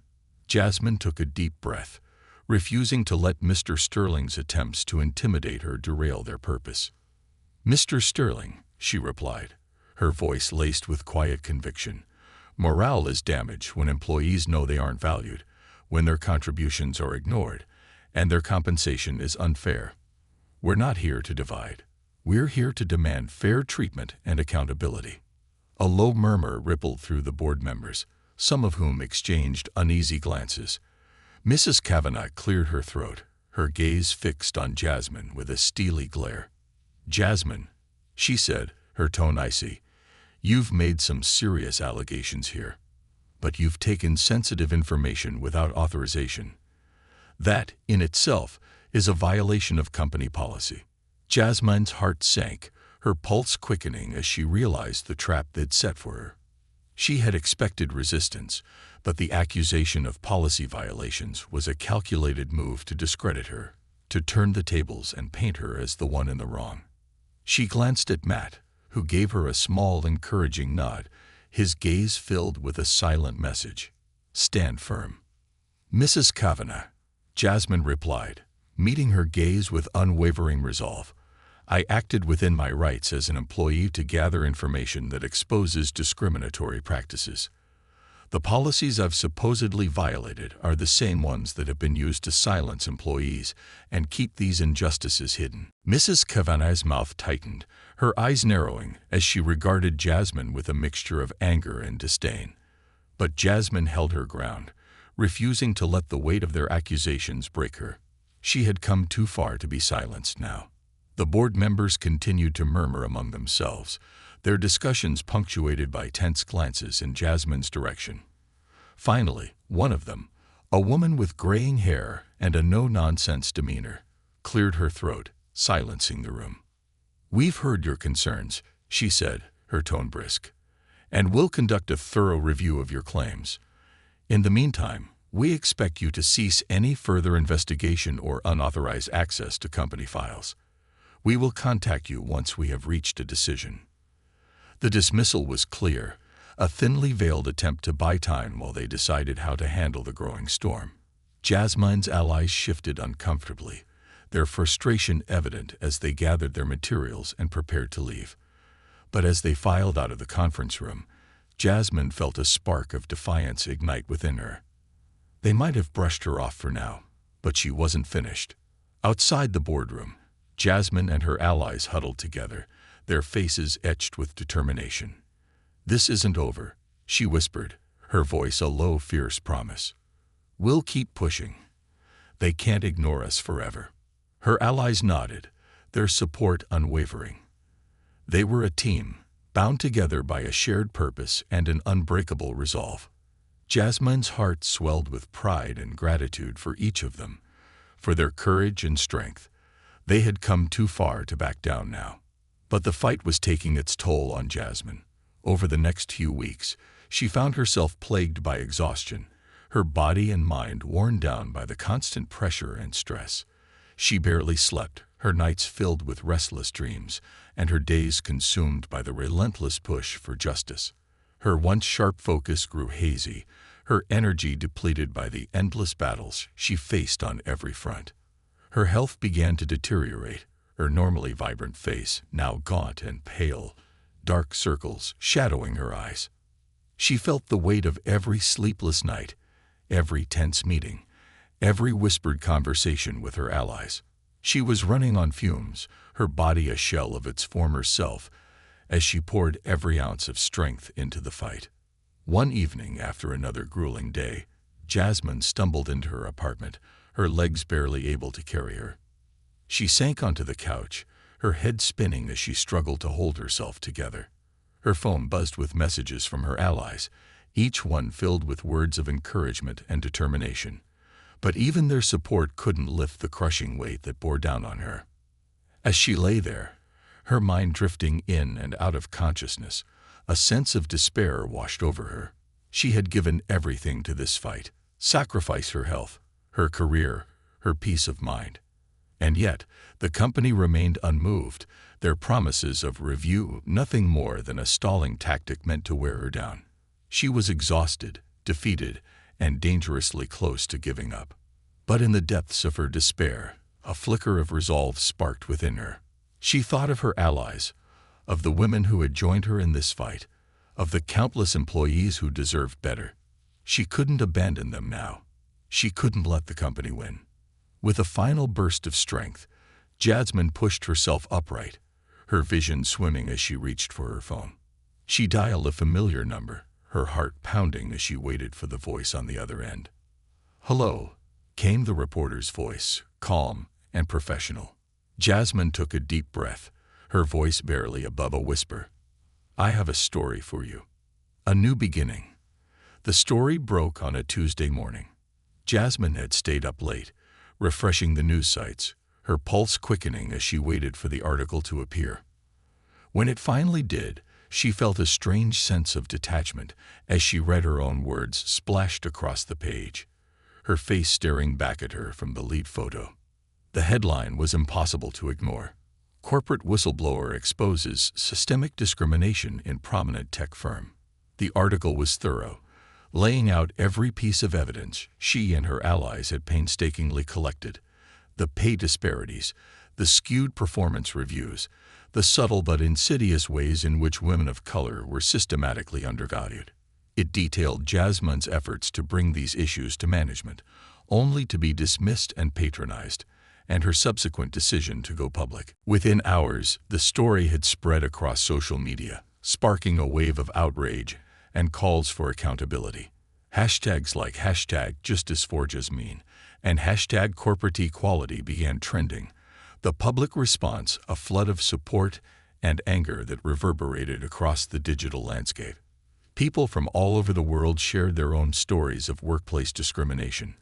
Jasmine took a deep breath, refusing to let Mr. Sterling's attempts to intimidate her derail their purpose. "Mr. Sterling," she replied, her voice laced with quiet conviction, "morale is damaged when employees know they aren't valued, when their contributions are ignored, and their compensation is unfair. We're not here to divide. We're here to demand fair treatment and accountability." A low murmur rippled through the board members, some of whom exchanged uneasy glances. Mrs. Kavanagh cleared her throat, her gaze fixed on Jasmine with a steely glare. "Jasmine," she said, her tone icy, "you've made some serious allegations here, but you've taken sensitive information without authorization. That, in itself, is a violation of company policy." Jasmine's heart sank, her pulse quickening as she realized the trap they'd set for her. She had expected resistance, but the accusation of policy violations was a calculated move to discredit her, to turn the tables and paint her as the one in the wrong. She glanced at Matt, who gave her a small, encouraging nod, his gaze filled with a silent message: "Stand firm." "Mrs. Kavanagh," Jasmine replied, meeting her gaze with unwavering resolve, "I acted within my rights as an employee to gather information that exposes discriminatory practices. The policies I've supposedly violated are the same ones that have been used to silence employees and keep these injustices hidden." Mrs. Kavanagh's mouth tightened, her eyes narrowing as she regarded Jasmine with a mixture of anger and disdain. But Jasmine held her ground, refusing to let the weight of their accusations break her. She had come too far to be silenced now. The board members continued to murmur among themselves, their discussions punctuated by tense glances in Jasmine's direction. Finally, one of them, a woman with graying hair and a no-nonsense demeanor, cleared her throat, silencing the room. "We've heard your concerns," she said, her tone brisk, "and we'll conduct a thorough review of your claims. In the meantime, we expect you to cease any further investigation or unauthorized access to company files. We will contact you once we have reached a decision." The dismissal was clear, a thinly veiled attempt to buy time while they decided how to handle the growing storm. Jasmine's allies shifted uncomfortably, their frustration evident as they gathered their materials and prepared to leave. But as they filed out of the conference room, Jasmine felt a spark of defiance ignite within her. They might have brushed her off for now, but she wasn't finished. Outside the boardroom, Jasmine and her allies huddled together, their faces etched with determination. "This isn't over," she whispered, her voice a low, fierce promise. "We'll keep pushing. They can't ignore us forever." Her allies nodded, their support unwavering. They were a team, bound together by a shared purpose and an unbreakable resolve. Jasmine's heart swelled with pride and gratitude for each of them, for their courage and strength. They had come too far to back down now. But the fight was taking its toll on Jasmine. Over the next few weeks, she found herself plagued by exhaustion, her body and mind worn down by the constant pressure and stress. She barely slept, her nights filled with restless dreams, and her days consumed by the relentless push for justice. Her once sharp focus grew hazy, her energy depleted by the endless battles she faced on every front. Her health began to deteriorate, her normally vibrant face now gaunt and pale, dark circles shadowing her eyes. She felt the weight of every sleepless night, every tense meeting, every whispered conversation with her allies. She was running on fumes, her body a shell of its former self, as she poured every ounce of strength into the fight. One evening, after another grueling day, Jasmine stumbled into her apartment, her legs barely able to carry her. She sank onto the couch, her head spinning as she struggled to hold herself together. Her phone buzzed with messages from her allies, each one filled with words of encouragement and determination. But even their support couldn't lift the crushing weight that bore down on her. As she lay there, her mind drifting in and out of consciousness, a sense of despair washed over her. She had given everything to this fight, sacrificed her health, her career, her peace of mind. And yet, the company remained unmoved, their promises of review nothing more than a stalling tactic meant to wear her down. She was exhausted, defeated, and dangerously close to giving up. But in the depths of her despair, a flicker of resolve sparked within her. She thought of her allies, of the women who had joined her in this fight, of the countless employees who deserved better. She couldn't abandon them now. She couldn't let the company win. With a final burst of strength, Jasmine pushed herself upright, her vision swimming as she reached for her phone. She dialed a familiar number, her heart pounding as she waited for the voice on the other end. "Hello," came the reporter's voice, calm and professional. Jasmine took a deep breath, her voice barely above a whisper. "I have a story for you." A new beginning. The story broke on a Tuesday morning. Jasmine had stayed up late, refreshing the news sites, her pulse quickening as she waited for the article to appear. When it finally did, she felt a strange sense of detachment as she read her own words splashed across the page, her face staring back at her from the lead photo. The headline was impossible to ignore. Corporate whistleblower exposes systemic discrimination in prominent tech firm. The article was thorough, laying out every piece of evidence she and her allies had painstakingly collected: the pay disparities, the skewed performance reviews, the subtle but insidious ways in which women of color were systematically undervalued. It detailed Jasmine's efforts to bring these issues to management, only to be dismissed and patronized, and her subsequent decision to go public. Within hours, the story had spread across social media, sparking a wave of outrage and calls for accountability. Hashtags like #JusticeForJasmine and #CorporateEquality began trending, the public response a flood of support and anger that reverberated across the digital landscape. People from all over the world shared their own stories of workplace discrimination,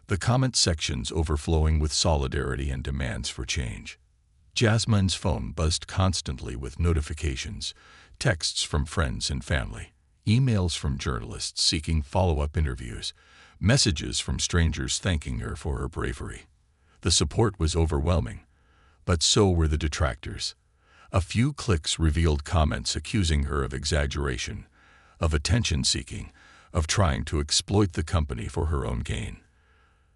the comment sections overflowing with solidarity and demands for change. Jasmine's phone buzzed constantly with notifications, texts from friends and family, emails from journalists seeking follow-up interviews, messages from strangers thanking her for her bravery. The support was overwhelming, but so were the detractors. A few clicks revealed comments accusing her of exaggeration, of attention-seeking, of trying to exploit the company for her own gain.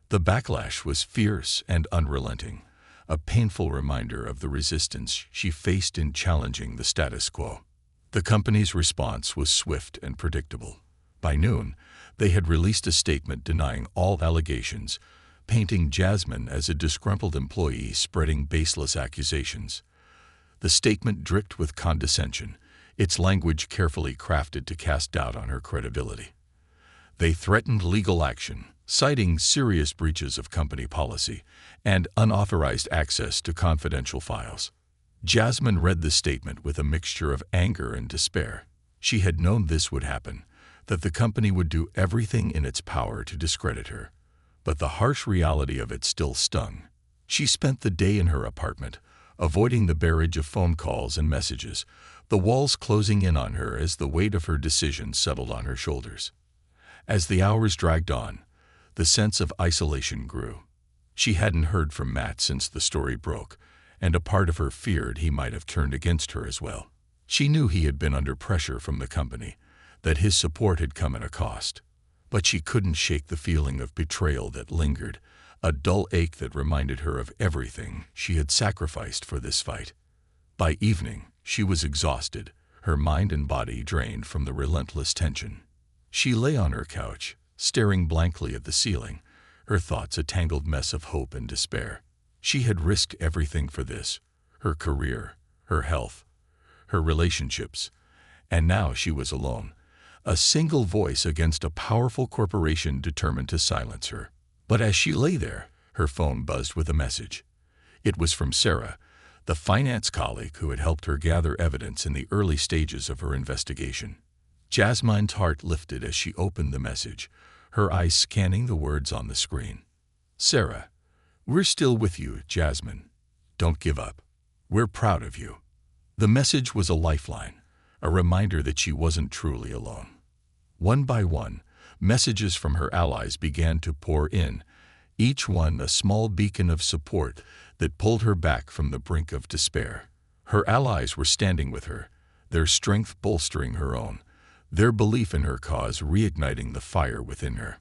The backlash was fierce and unrelenting, a painful reminder of the resistance she faced in challenging the status quo. The company's response was swift and predictable. By noon, they had released a statement denying all allegations, painting Jasmine as a disgruntled employee spreading baseless accusations. The statement dripped with condescension, its language carefully crafted to cast doubt on her credibility. They threatened legal action, citing serious breaches of company policy and unauthorized access to confidential files. Jasmine read the statement with a mixture of anger and despair. She had known this would happen, that the company would do everything in its power to discredit her. But the harsh reality of it still stung. She spent the day in her apartment, avoiding the barrage of phone calls and messages, the walls closing in on her as the weight of her decision settled on her shoulders. As the hours dragged on, the sense of isolation grew. She hadn't heard from Matt since the story broke, and a part of her feared he might have turned against her as well. She knew he had been under pressure from the company, that his support had come at a cost. But she couldn't shake the feeling of betrayal that lingered, a dull ache that reminded her of everything she had sacrificed for this fight. By evening, she was exhausted, her mind and body drained from the relentless tension. She lay on her couch, staring blankly at the ceiling, her thoughts a tangled mess of hope and despair. She had risked everything for this, her career, her health, her relationships, and now she was alone, a single voice against a powerful corporation determined to silence her. But as she lay there, her phone buzzed with a message. It was from Sarah, the finance colleague who had helped her gather evidence in the early stages of her investigation. Jasmine's heart lifted as she opened the message, her eyes scanning the words on the screen. "Sarah, we're still with you, Jasmine. Don't give up. We're proud of you." The message was a lifeline, a reminder that she wasn't truly alone. One by one, messages from her allies began to pour in, each one a small beacon of support that pulled her back from the brink of despair. Her allies were standing with her, their strength bolstering her own, their belief in her cause reigniting the fire within her.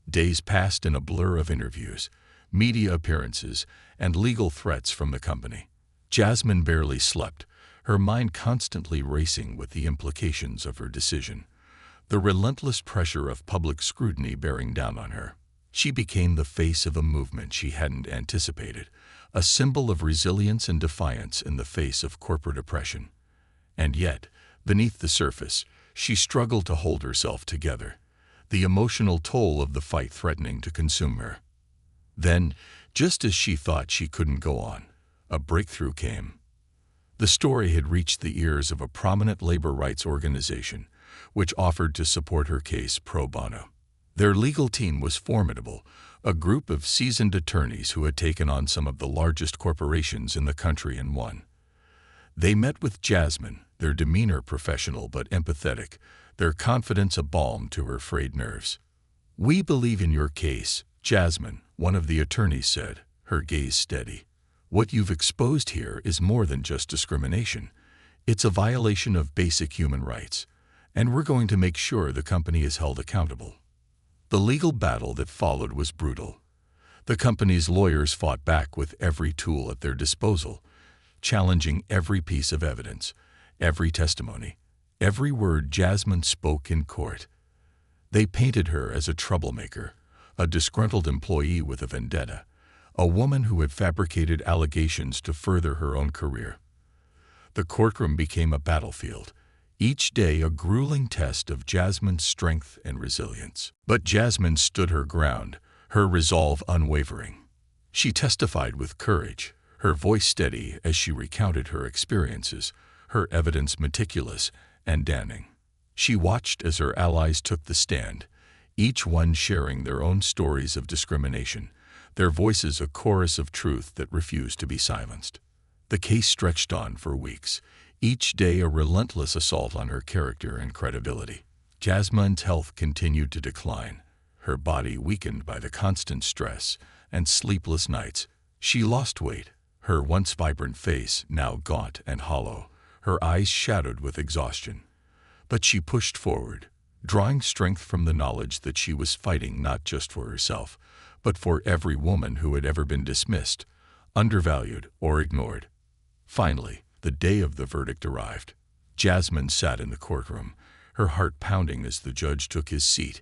Days passed in a blur of interviews, media appearances, and legal threats from the company. Jasmine barely slept, her mind constantly racing with the implications of her decision, the relentless pressure of public scrutiny bearing down on her. She became the face of a movement she hadn't anticipated, a symbol of resilience and defiance in the face of corporate oppression. And yet, beneath the surface, she struggled to hold herself together, the emotional toll of the fight threatening to consume her. Then, just as she thought she couldn't go on, a breakthrough came. The story had reached the ears of a prominent labor rights organization, which offered to support her case pro bono. Their legal team was formidable, a group of seasoned attorneys who had taken on some of the largest corporations in the country and won. They met with Jasmine, their demeanor professional but empathetic, their confidence a balm to her frayed nerves. "We believe in your case, Jasmine," one of the attorneys said, her gaze steady. "What you've exposed here is more than just discrimination. It's a violation of basic human rights, and we're going to make sure the company is held accountable." The legal battle that followed was brutal. The company's lawyers fought back with every tool at their disposal, challenging every piece of evidence, every testimony, every word Jasmine spoke in court. They painted her as a troublemaker, a disgruntled employee with a vendetta, a woman who had fabricated allegations to further her own career. The courtroom became a battlefield, each day a grueling test of Jasmine's strength and resilience. But Jasmine stood her ground, her resolve unwavering. She testified with courage, her voice steady as she recounted her experiences, her evidence meticulous and damning. She watched as her allies took the stand, each one sharing their own stories of discrimination, their voices a chorus of truth that refused to be silenced. The case stretched on for weeks, each day a relentless assault on her character and credibility. Jasmine's health continued to decline, her body weakened by the constant stress and sleepless nights. She lost weight, her once vibrant face now gaunt and hollow, her eyes shadowed with exhaustion. But she pushed forward, drawing strength from the knowledge that she was fighting not just for herself, but for every woman who had ever been dismissed, undervalued, or ignored. Finally, the day of the verdict arrived. Jasmine sat in the courtroom, her heart pounding as the judge took his seat,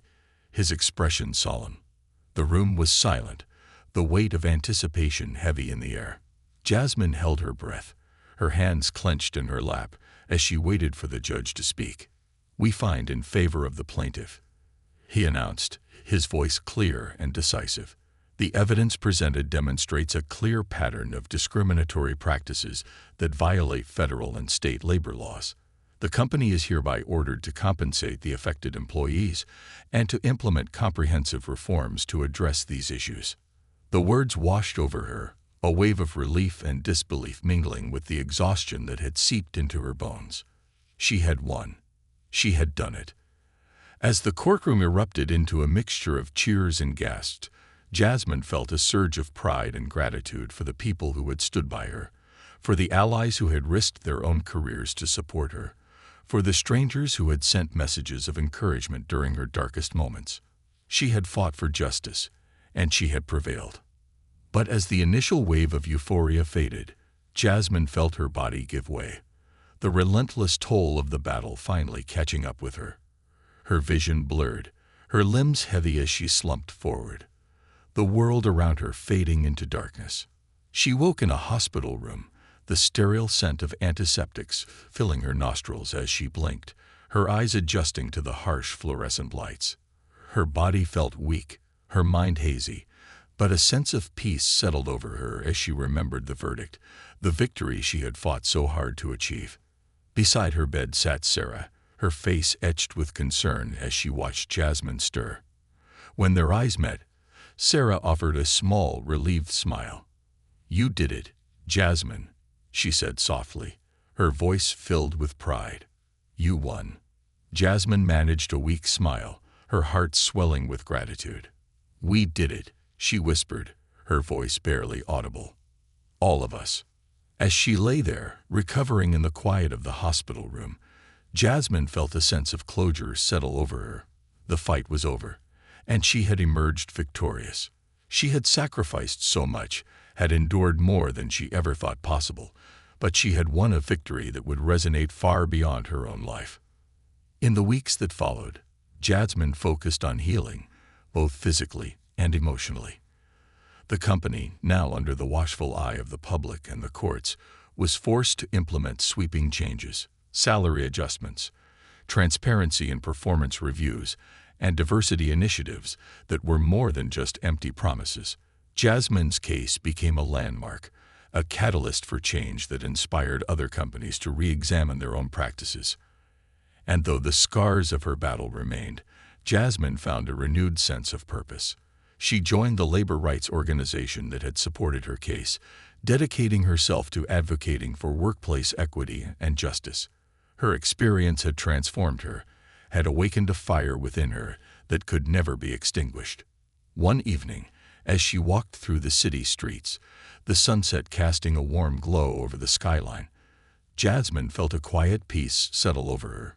his expression solemn. The room was silent, the weight of anticipation heavy in the air. Jasmine held her breath, her hands clenched in her lap as she waited for the judge to speak. "We find in favor of the plaintiff," he announced, his voice clear and decisive. "The evidence presented demonstrates a clear pattern of discriminatory practices that violate federal and state labor laws. The company is hereby ordered to compensate the affected employees and to implement comprehensive reforms to address these issues." The words washed over her, a wave of relief and disbelief mingling with the exhaustion that had seeped into her bones. She had won. She had done it. As the courtroom erupted into a mixture of cheers and gasps, Jasmine felt a surge of pride and gratitude for the people who had stood by her, for the allies who had risked their own careers to support her, for the strangers who had sent messages of encouragement during her darkest moments. She had fought for justice, and she had prevailed. But as the initial wave of euphoria faded, Jasmine felt her body give way, the relentless toll of the battle finally catching up with her. Her vision blurred, her limbs heavy as she slumped forward, the world around her fading into darkness. She woke in a hospital room, the sterile scent of antiseptics filling her nostrils as she blinked, her eyes adjusting to the harsh fluorescent lights. Her body felt weak, her mind hazy, But a sense of peace settled over her as she remembered the verdict, the victory she had fought so hard to achieve. Beside her bed sat Sarah, her face etched with concern as she watched Jasmine stir. When their eyes met, Sarah offered a small, relieved smile. "You did it, Jasmine," she said softly, her voice filled with pride. "You won." Jasmine managed a weak smile, her heart swelling with gratitude. "We did it," she whispered, her voice barely audible. "All of us." As she lay there, recovering in the quiet of the hospital room, Jasmine felt a sense of closure settle over her. The fight was over, and she had emerged victorious. She had sacrificed so much, had endured more than she ever thought possible, but she had won a victory that would resonate far beyond her own life. In the weeks that followed, Jasmine focused on healing, both physically and emotionally. The company, now under the watchful eye of the public and the courts, was forced to implement sweeping changes, salary adjustments, transparency in performance reviews, and diversity initiatives that were more than just empty promises. Jasmine's case became a landmark, a catalyst for change that inspired other companies to re-examine their own practices. And though the scars of her battle remained, Jasmine found a renewed sense of purpose. She joined the labor rights organization that had supported her case, dedicating herself to advocating for workplace equity and justice. Her experience had transformed her, had awakened a fire within her that could never be extinguished. One evening, as she walked through the city streets, the sunset casting a warm glow over the skyline, Jasmine felt a quiet peace settle over her.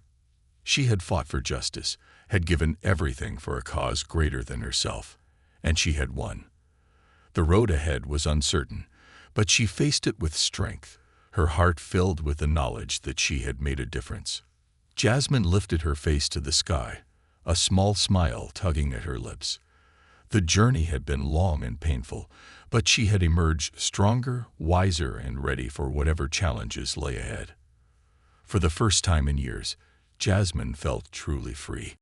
She had fought for justice, had given everything for a cause greater than herself, and she had won. The road ahead was uncertain, but she faced it with strength, her heart filled with the knowledge that she had made a difference. Jasmine lifted her face to the sky, a small smile tugging at her lips. The journey had been long and painful, but she had emerged stronger, wiser, and ready for whatever challenges lay ahead. For the first time in years, Jasmine felt truly free.